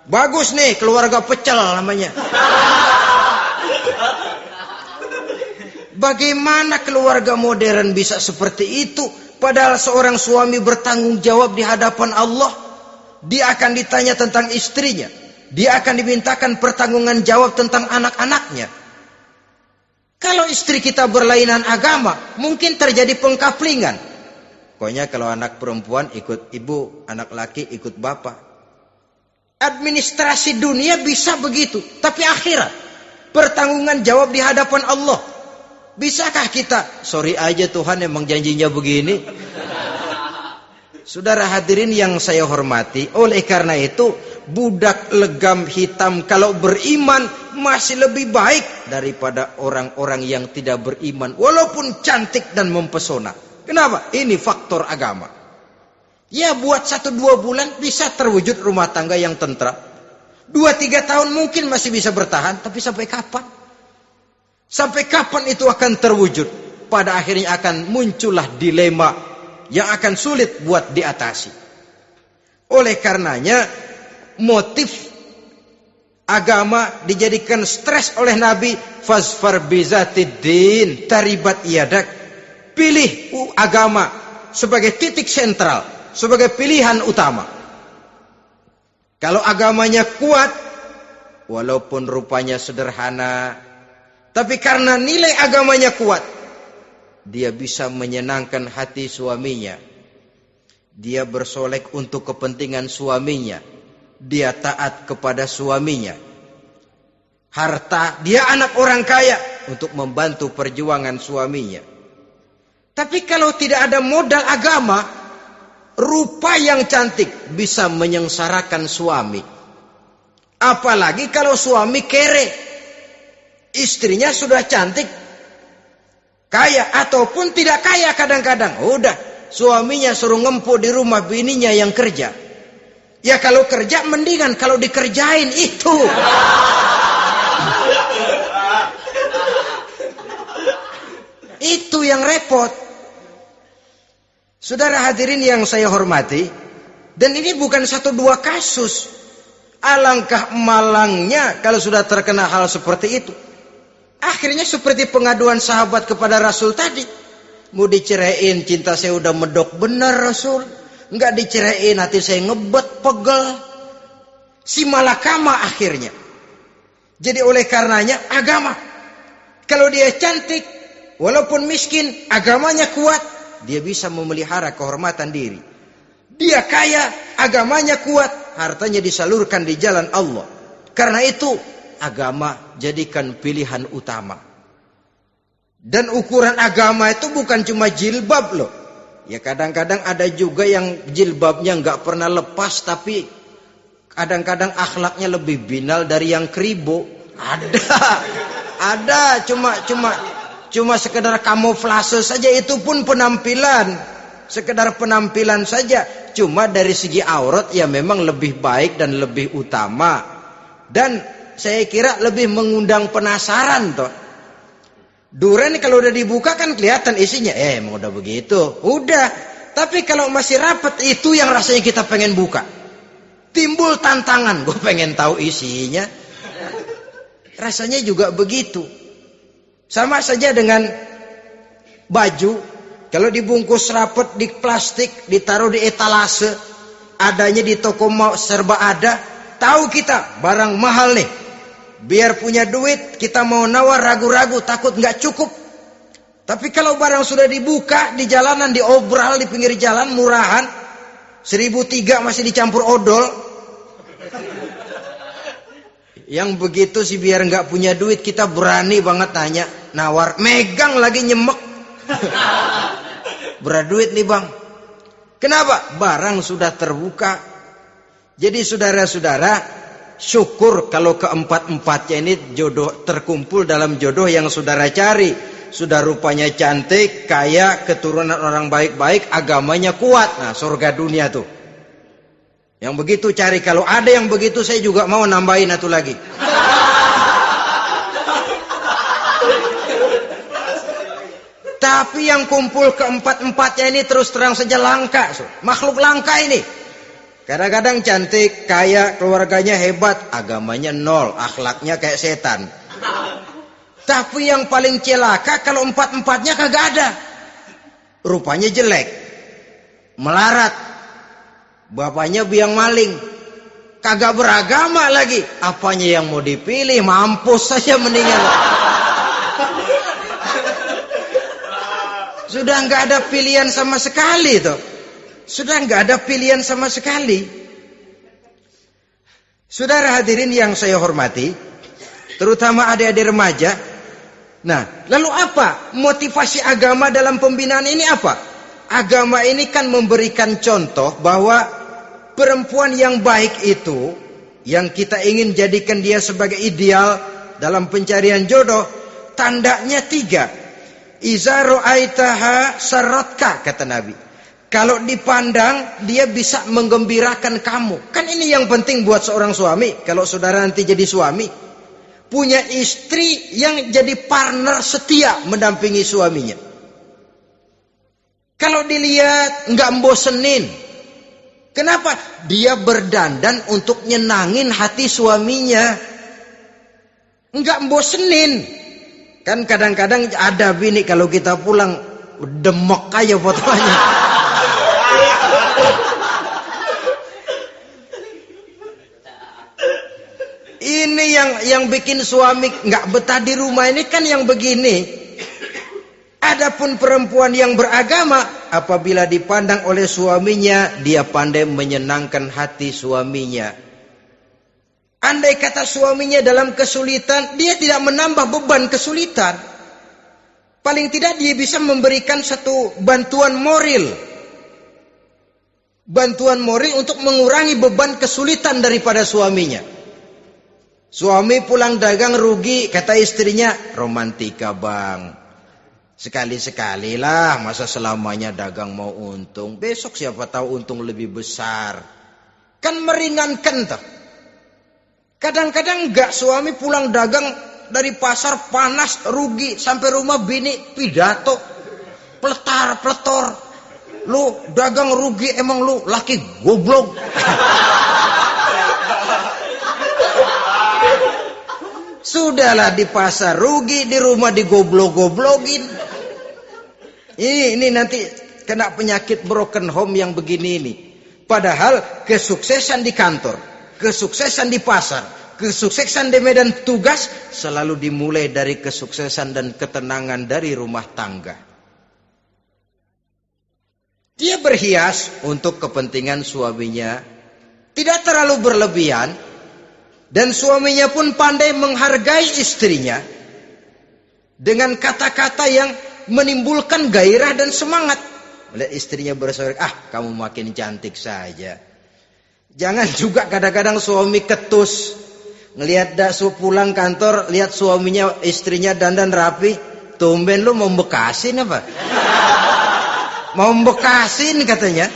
Bagus nih, keluarga pecel namanya. Bagaimana keluarga modern bisa seperti itu? Padahal seorang suami bertanggung jawab di hadapan Allah. Dia akan ditanya tentang istrinya. Dia akan dimintakan pertanggungan jawab tentang anak-anaknya. Kalau istri kita berlainan agama, mungkin terjadi pengkaplingan. Pokoknya kalau anak perempuan ikut ibu, anak laki ikut bapak. Administrasi dunia bisa begitu. Tapi akhirat, pertanggungan jawab di hadapan Allah. Bisakah kita? Sorry aja Tuhan emang janjinya begini. Saudara hadirin yang saya hormati, oleh karena itu budak legam hitam kalau beriman masih lebih baik daripada orang-orang yang tidak beriman walaupun cantik dan mempesona. Kenapa? Ini faktor agama. Ya buat 1-2 bulan bisa terwujud rumah tangga yang tentram. 2-3 tahun mungkin masih bisa bertahan, tapi sampai kapan? Sampai kapan itu akan terwujud? Pada akhirnya akan muncullah dilema yang akan sulit buat diatasi. Oleh karenanya motif agama dijadikan stres oleh Nabi. Fasfar bizatiddin taribat yadak. Pilih agama sebagai titik sentral, sebagai pilihan utama. Kalau agamanya kuat, walaupun rupanya sederhana, tapi karena nilai agamanya kuat, dia bisa menyenangkan hati suaminya. Dia bersolek untuk kepentingan suaminya. Dia taat kepada suaminya. Harta, dia anak orang kaya untuk membantu perjuangan suaminya. Tapi kalau tidak ada modal agama, rupa yang cantik bisa menyengsarakan suami. Apalagi kalau suami kere. Istrinya sudah cantik, kaya ataupun tidak kaya kadang-kadang. Udah, suaminya suruh ngempuk di rumah, bininya yang kerja. Ya kalau kerja mendingan kalau dikerjain itu. Itu yang repot. Saudara hadirin yang saya hormati, dan ini bukan 1-2 kasus. Alangkah malangnya kalau sudah terkena hal seperti itu. Akhirnya seperti pengaduan sahabat kepada Rasul tadi. Mau diceraiin, cinta saya udah medok bener Rasul. Enggak diceraiin, hati saya ngebet, pegel. Si malakama akhirnya. Jadi oleh karenanya agama. Kalau dia cantik, walaupun miskin, agamanya kuat, dia bisa memelihara kehormatan diri. Dia kaya, agamanya kuat, hartanya disalurkan di jalan Allah. Karena itu agama jadikan pilihan utama. Dan ukuran agama itu bukan cuma jilbab loh. Ya kadang-kadang ada juga yang jilbabnya nggak pernah lepas, tapi kadang-kadang akhlaknya lebih binal dari yang kribo. Ada cuma sekedar kamuflase saja, itu pun penampilan. Sekedar penampilan saja. Cuma dari segi aurat ya memang lebih baik dan lebih utama. Dan saya kira lebih mengundang penasaran toh. Durian kalau udah dibuka kan kelihatan isinya. Emang udah begitu. Udah. Tapi kalau masih rapat, itu yang rasanya kita pengen buka. Timbul tantangan. Gue pengen tahu isinya. Rasanya juga begitu. Sama saja dengan baju. Kalau dibungkus rapat di plastik, ditaruh di etalase. Adanya di toko serba ada. Tahu kita barang mahal nih. Biar punya duit, kita mau nawar ragu-ragu, takut nggak cukup. Tapi kalau barang sudah dibuka di jalanan, diobral di pinggir jalan, murahan, 1.003 masih dicampur odol. Yang begitu sih biar nggak punya duit, kita berani banget tanya, nawar, megang lagi nyemek. Berduit nih bang. Kenapa? Barang sudah terbuka. Jadi saudara-saudara, syukur kalau keempat-empatnya ini jodoh terkumpul dalam jodoh yang saudara cari. Sudah rupanya cantik, kaya, keturunan orang baik-baik, agamanya kuat. Nah, surga dunia tuh. Yang begitu cari. Kalau ada yang begitu, saya juga mau nambahin satu lagi. Tapi yang kumpul keempat-empatnya ini terus terang saja langka. Makhluk langka ini. Kadang-kadang cantik, kaya, keluarganya hebat, agamanya nol, akhlaknya kayak setan. Tapi yang paling celaka kalau empat-empatnya kagak ada. Rupanya jelek, melarat, bapaknya biang maling, kagak beragama lagi. Apanya yang mau dipilih? Mampus saja mendingan. Sudah nggak ada pilihan sama sekali tuh. Sudah nggak ada pilihan sama sekali. Saudara hadirin yang saya hormati, terutama adik-adik remaja. Nah, lalu apa motivasi agama dalam pembinaan ini apa? Agama ini kan memberikan contoh bahwa perempuan yang baik itu, yang kita ingin jadikan dia sebagai ideal dalam pencarian jodoh, tandanya 3. Iza ra'aitaha sarratka, kata Nabi. Kalau dipandang, dia bisa menggembirakan kamu. Kan ini yang penting buat seorang suami. Kalau saudara nanti jadi suami, punya istri yang jadi partner setia mendampingi suaminya. Kalau dilihat nggak bosenin. Kenapa? Dia berdandan untuk nyenangin hati suaminya. Nggak bosenin. Kan kadang-kadang ada bini kalau kita pulang demok aja fotonya. Ini yang bikin suami nggak betah di rumah ini kan yang begini. Adapun perempuan yang beragama, apabila dipandang oleh suaminya, dia pandai menyenangkan hati suaminya. Andai kata suaminya dalam kesulitan, dia tidak menambah beban kesulitan. Paling tidak dia bisa memberikan satu bantuan moral. Bantuan moral untuk mengurangi beban kesulitan daripada suaminya. Suami pulang dagang rugi, kata istrinya, romantika bang. Sekali-sekali lah, masa selamanya dagang mau untung. Besok siapa tahu untung lebih besar. Kan meringankan toh. Kadang-kadang enggak, suami pulang dagang dari pasar panas, rugi. Sampai rumah bini pidato. Pletar-pletor. Lu dagang rugi, emang lu laki goblok. Sudahlah di pasar rugi, di rumah digoblok-goblokin. Ini nanti kena penyakit broken home yang begini ini. Padahal kesuksesan di kantor, kesuksesan di pasar, kesuksesan di medan tugas selalu dimulai dari kesuksesan dan ketenangan dari rumah tangga. Dia berhias untuk kepentingan suaminya, tidak terlalu berlebihan, dan suaminya pun pandai menghargai istrinya dengan kata-kata yang menimbulkan gairah dan semangat. Melihat istrinya bersorak, kamu makin cantik saja. Jangan juga kadang-kadang suami ketus. Ngelihat pulang kantor, lihat suaminya, istrinya dandan rapi. Tumben lu mau bekasin apa? Mau bekasin katanya.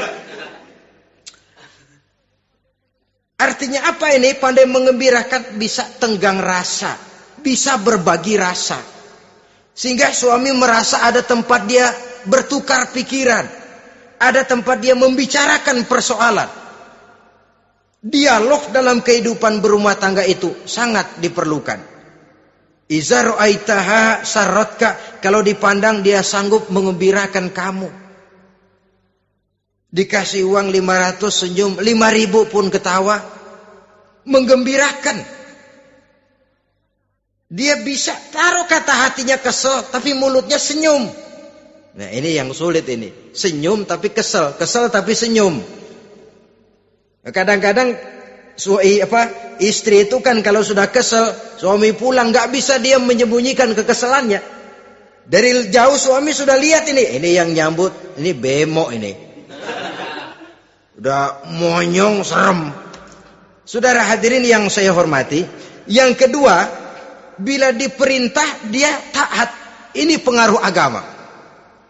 Artinya apa ini? Pandai mengembirakan, bisa tenggang rasa, bisa berbagi rasa. Sehingga suami merasa ada tempat dia bertukar pikiran. Ada tempat dia membicarakan persoalan. Dialog dalam kehidupan berumah tangga itu sangat diperlukan. Iza ra'aitaha sarratka, kalau dipandang dia sanggup mengembirakan kamu. Dikasih uang 500 senyum, 5.000 pun ketawa. Menggembirakan. Dia bisa taruh kata hatinya kesel, tapi mulutnya senyum. Nah ini yang sulit ini. Senyum tapi kesel, kesel tapi senyum. Kadang-kadang istri itu kan kalau sudah kesel, suami pulang nggak bisa dia menyembunyikan kekesalannya. Dari jauh suami sudah lihat ini yang nyambut, ini bemo ini. Udah monyong serem. Saudara hadirin yang saya hormati, yang kedua, bila diperintah dia taat. Ini pengaruh agama.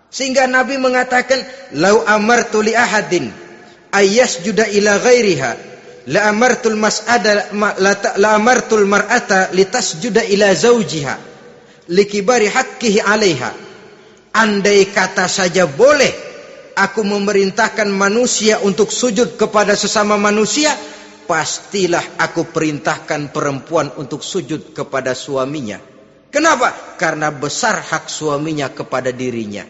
Sehingga Nabi mengatakan, "Lau amartu li ahadin ayyasjuda ila ghairiha, la amartul mar'ata litasjuda ila zawjiha likibari haqqihi 'alaiha." Andai kata saja boleh aku memerintahkan manusia untuk sujud kepada sesama manusia, pastilah aku perintahkan perempuan untuk sujud kepada suaminya. Kenapa? Karena besar hak suaminya kepada dirinya.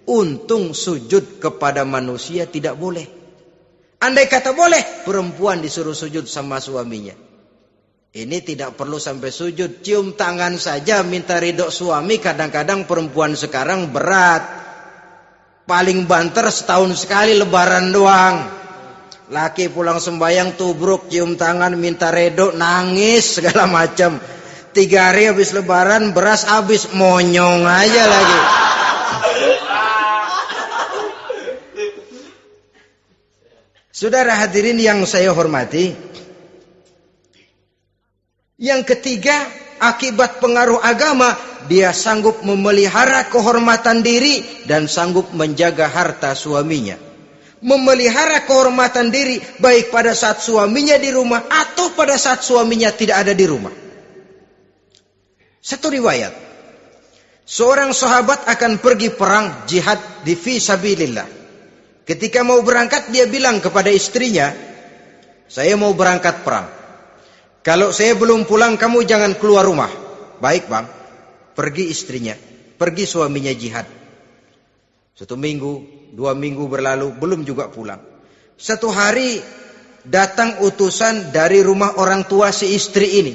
Untung sujud kepada manusia tidak boleh. Andai kata boleh, perempuan disuruh sujud sama suaminya. Ini tidak perlu sampai sujud, cium tangan saja minta ridho suami. Kadang-kadang perempuan sekarang berat. Paling banter setahun sekali lebaran doang. Laki pulang sembahyang tubruk, cium tangan, minta redo, nangis segala macam. 3 hari habis lebaran, beras habis, monyong aja lagi. Saudara hadirin yang saya hormati, yang ketiga, akibat pengaruh agama, dia sanggup memelihara kehormatan diri dan sanggup menjaga harta suaminya. Memelihara kehormatan diri baik pada saat suaminya di rumah atau pada saat suaminya tidak ada di rumah. Satu riwayat, Seorang sahabat akan pergi perang jihad di fi sabilillah. Ketika mau berangkat dia bilang kepada istrinya, saya mau berangkat perang. Kalau saya belum pulang kamu jangan keluar rumah. Baik bang. Pergi istrinya, pergi suaminya jihad. 1 minggu, 2 minggu berlalu belum juga pulang. Satu hari datang utusan dari rumah orang tua si istri ini.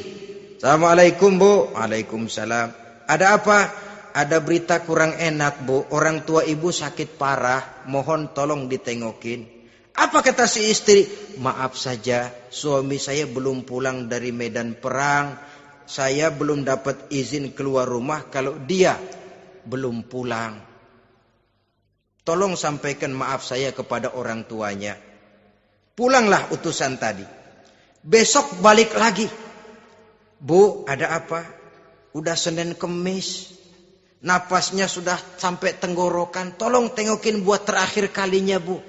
Assalamualaikum bu. Waalaikumsalam. Ada apa? Ada berita kurang enak bu. Orang tua ibu sakit parah. Mohon tolong ditengokin. Apa kata si istri? Maaf saja, suami saya belum pulang dari medan perang. Saya belum dapat izin keluar rumah kalau dia belum pulang. Tolong sampaikan maaf saya kepada orang tuanya. Pulanglah utusan tadi. Besok balik lagi. Bu, ada apa? Udah Senin Kemis. Napasnya sudah sampai tenggorokan. Tolong tengokin buat terakhir kalinya bu.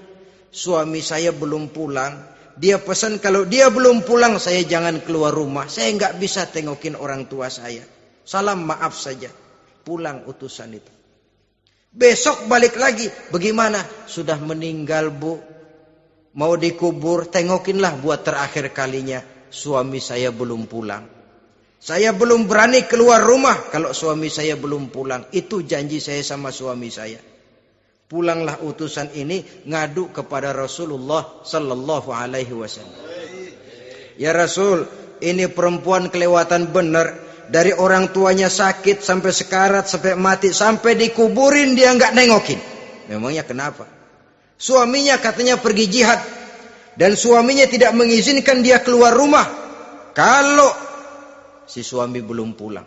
Suami saya belum pulang. Dia pesan kalau dia belum pulang saya jangan keluar rumah. Saya nggak bisa tengokin orang tua saya. Salam maaf saja. Pulang utusan itu. Besok balik lagi. Bagaimana? Sudah meninggal bu. Mau dikubur. Tengokinlah buat terakhir kalinya. Suami saya belum pulang. Saya belum berani keluar rumah kalau suami saya belum pulang. Itu janji saya sama suami saya. Pulanglah utusan ini ngadu kepada Rasulullah sallallahu alaihi wasallam. Ya Rasul, ini perempuan kelewatan benar. Dari orang tuanya sakit sampai sekarat sampai mati sampai dikuburin dia nggak nengokin. Memangnya kenapa? Suaminya katanya pergi jihad dan suaminya tidak mengizinkan dia keluar rumah kalau si suami belum pulang.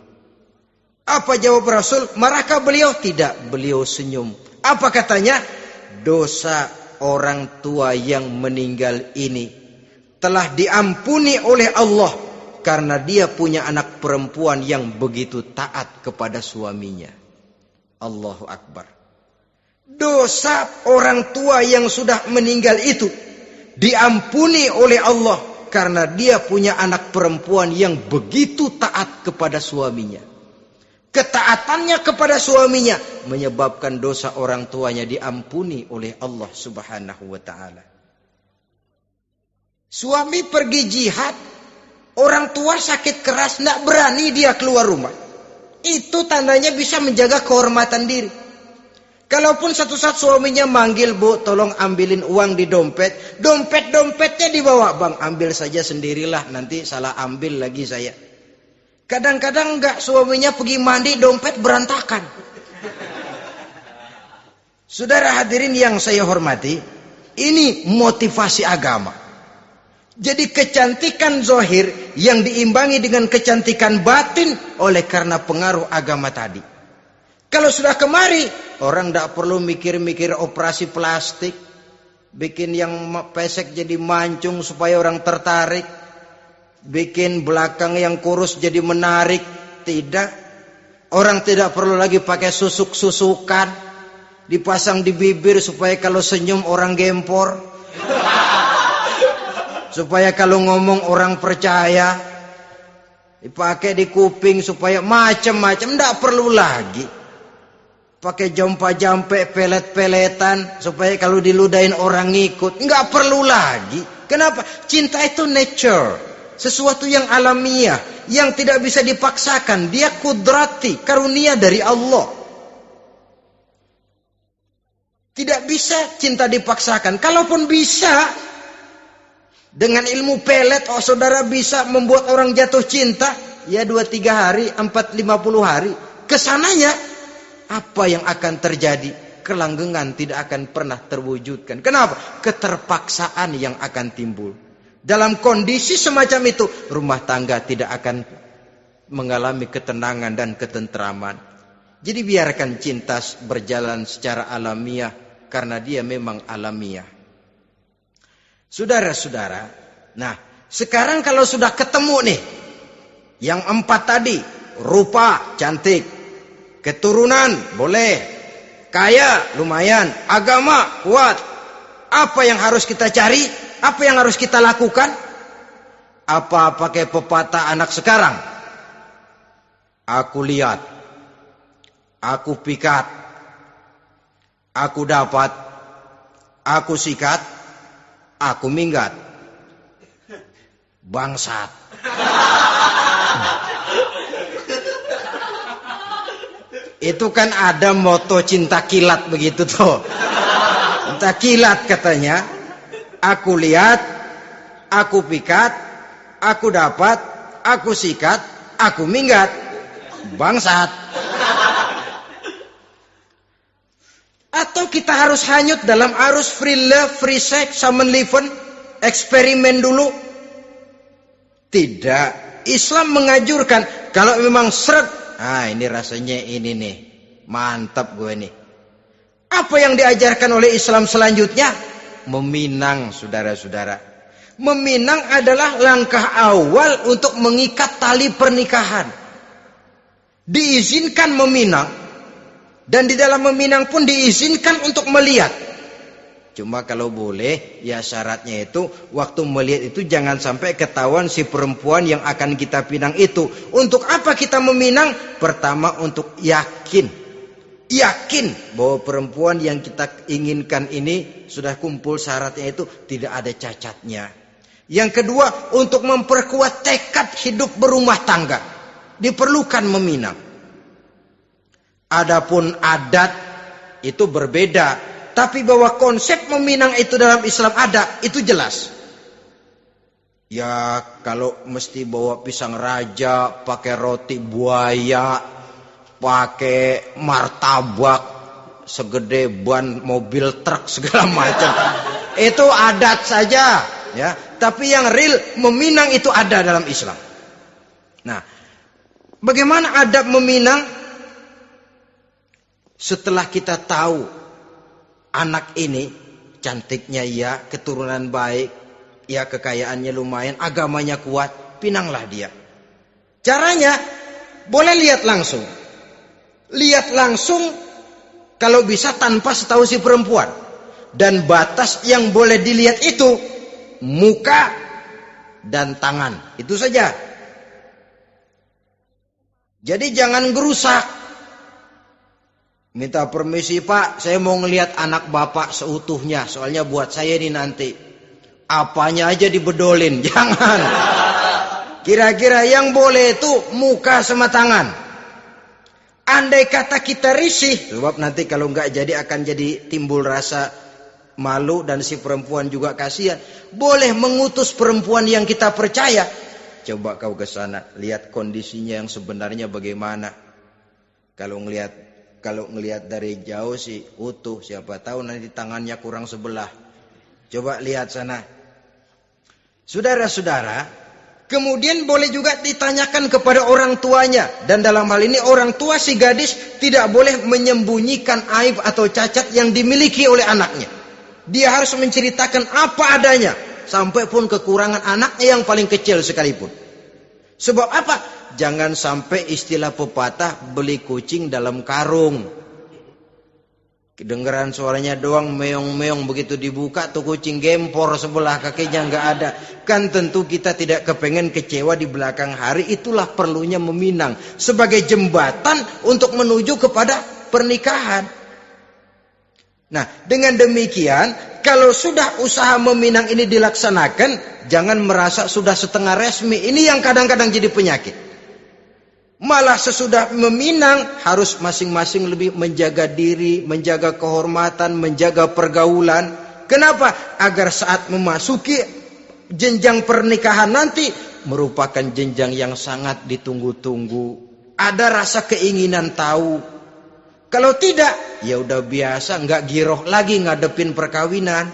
Apa jawab Rasul? Marahkah beliau? Tidak, beliau senyum. Apa katanya? Dosa orang tua yang meninggal ini telah diampuni oleh Allah karena dia punya anak perempuan yang begitu taat kepada suaminya. Allahu Akbar. Dosa orang tua yang sudah meninggal itu diampuni oleh Allah karena dia punya anak perempuan yang begitu taat kepada suaminya. Ketaatannya kepada suaminya menyebabkan dosa orang tuanya diampuni oleh Allah Subhanahu wa ta'ala. Suami pergi jihad, orang tua sakit keras, tidak berani dia keluar rumah. Itu tandanya bisa menjaga kehormatan diri. Kalaupun satu saat suaminya manggil, bu, tolong ambilin uang di dompet. Dompetnya dibawa, bang, ambil saja sendirilah, nanti salah ambil lagi saya. Kadang-kadang enggak, suaminya pergi mandi, dompet berantakan. Saudara hadirin yang saya hormati, ini motivasi agama. Jadi kecantikan zahir yang diimbangi dengan kecantikan batin oleh karena pengaruh agama tadi. Kalau sudah kemari, orang tidak perlu mikir-mikir operasi plastik. Bikin yang pesek jadi mancung supaya orang tertarik. Bikin belakang yang kurus jadi menarik. Tidak. Orang tidak perlu lagi pakai susuk-susukan. Dipasang di bibir supaya kalau senyum orang gempor. Supaya kalau ngomong orang percaya. Dipakai di kuping supaya macam-macam. Tidak perlu lagi. Pakai jompa-jampe, pelet-peletan supaya kalau diludahin orang ngikut. Enggak perlu lagi. Kenapa? Cinta itu nature, sesuatu yang alamiah, yang tidak bisa dipaksakan. Dia kudrati, karunia dari Allah. Tidak bisa cinta dipaksakan. Kalaupun bisa, dengan ilmu pelet, oh saudara bisa membuat orang jatuh cinta. Ya 2-3 hari, 4-50 hari. Kesananya apa yang akan terjadi? Kelanggengan tidak akan pernah terwujudkan. Kenapa? Keterpaksaan yang akan timbul. Dalam kondisi semacam itu, rumah tangga tidak akan mengalami ketenangan dan ketentraman. Jadi biarkan cinta berjalan secara alamiah, karena dia memang alamiah. Saudara-saudara, nah sekarang kalau sudah ketemu nih, yang 4 tadi, rupa cantik, keturunan boleh, kaya lumayan, agama kuat. Apa yang harus kita cari? Apa yang harus kita lakukan? Apa pakai pepatah anak sekarang? Aku lihat aku pikat, aku dapat, aku sikat, aku minggat. Bangsat. Itu kan ada moto cinta kilat begitu tuh. Cinta kilat katanya. Aku lihat, aku pikat, aku dapat, aku sikat, aku minggat. Bangsat. Atau kita harus hanyut dalam arus free love, free sex, summon living, eksperimen dulu? Tidak. Islam menganjurkan kalau memang seret, ini rasanya ini nih, mantap gue nih. Apa yang diajarkan oleh Islam selanjutnya? Meminang, saudara-saudara. Meminang adalah langkah awal untuk mengikat tali pernikahan. Diizinkan meminang. Dan di dalam meminang pun diizinkan untuk melihat. Cuma kalau boleh, ya syaratnya itu, waktu melihat itu jangan sampai ketahuan si perempuan yang akan kita pinang itu. Untuk apa kita meminang? Pertama, untuk yakin. Yakin bahwa perempuan yang kita inginkan ini sudah kumpul syaratnya itu, tidak ada cacatnya. Yang kedua, untuk memperkuat tekad hidup berumah tangga. Diperlukan meminang. Adapun adat itu berbeda, tapi bahwa konsep meminang itu dalam Islam ada, itu jelas. Ya kalau mesti bawa pisang raja, pakai roti buaya, pakai martabak segede ban mobil truk segala macam, itu adat saja, ya. Tapi yang real meminang itu ada dalam Islam. Nah, bagaimana adab meminang? Setelah kita tahu anak ini cantiknya ya, keturunan baik, ya kekayaannya lumayan, agamanya kuat, pinanglah dia. Caranya boleh lihat langsung. Lihat langsung kalau bisa tanpa setahu si perempuan. Dan batas yang boleh dilihat itu muka dan tangan. Itu saja. Jadi jangan gerusak. Minta permisi Pak, saya mau ngelihat anak bapak seutuhnya. Soalnya buat saya ini nanti. Apanya aja dibedolin, jangan. Kira-kira yang boleh itu muka sama tangan. Andai kata kita risih, sebab nanti kalau nggak jadi akan jadi timbul rasa malu dan si perempuan juga kasihan. Boleh mengutus perempuan yang kita percaya. Coba kau ke sana, lihat kondisinya yang sebenarnya bagaimana. Kalau ngelihat dari jauh sih utuh, siapa tahu nanti tangannya kurang sebelah. Coba lihat sana. Saudara-saudara, kemudian boleh juga ditanyakan kepada orang tuanya. Dan dalam hal ini orang tua si gadis tidak boleh menyembunyikan aib atau cacat yang dimiliki oleh anaknya. Dia harus menceritakan apa adanya, sampai pun kekurangan anaknya yang paling kecil sekalipun. Sebab apa? Jangan sampai istilah pepatah beli kucing dalam karung. Kedengeran suaranya doang meong-meong, begitu dibuka tuh kucing gempor sebelah kakinya nggak ada. Kan tentu kita tidak kepengen kecewa di belakang hari. Itulah perlunya meminang sebagai jembatan untuk menuju kepada pernikahan. Nah, dengan demikian, kalau sudah usaha meminang ini dilaksanakan, jangan merasa sudah setengah resmi. Ini yang kadang-kadang jadi penyakit. Malah sesudah meminang harus masing-masing lebih menjaga diri, menjaga kehormatan, menjaga pergaulan. Kenapa? Agar saat memasuki jenjang pernikahan nanti merupakan jenjang yang sangat ditunggu-tunggu. Ada rasa keinginan tahu. Kalau tidak, ya udah biasa, nggak giroh lagi ngadepin perkawinan.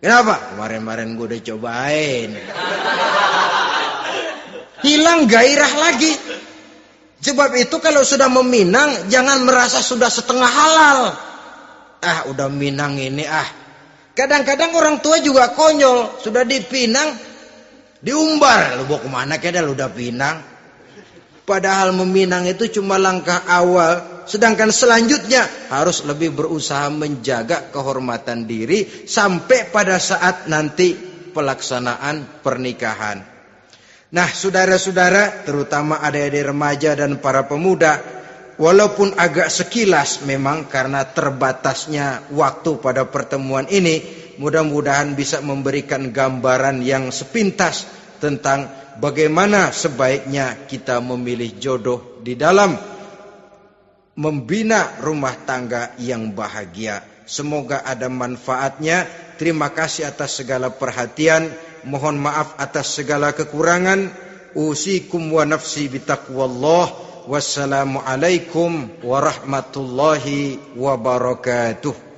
Kenapa? Kemarin-kemarin gue udah cobain. Hilang gairah lagi. Sebab itu kalau sudah meminang, jangan merasa sudah setengah halal. Udah minang ini Kadang-kadang orang tua juga konyol. Sudah dipinang, diumbar. Lu mau kemana keda lu udah pinang? Padahal meminang itu cuma langkah awal. Sedangkan selanjutnya harus lebih berusaha menjaga kehormatan diri sampai pada saat nanti pelaksanaan pernikahan. Nah, saudara-saudara, terutama adik-adik remaja dan para pemuda, walaupun agak sekilas memang karena terbatasnya waktu pada pertemuan ini, mudah-mudahan bisa memberikan gambaran yang sepintas tentang bagaimana sebaiknya kita memilih jodoh di dalam membina rumah tangga yang bahagia. Semoga ada manfaatnya. Terima kasih atas segala perhatian. Mohon maaf atas segala kekurangan. Usikum wa nafsi bitaqwallah. Wassalamualaikum warahmatullahi wabarakatuh.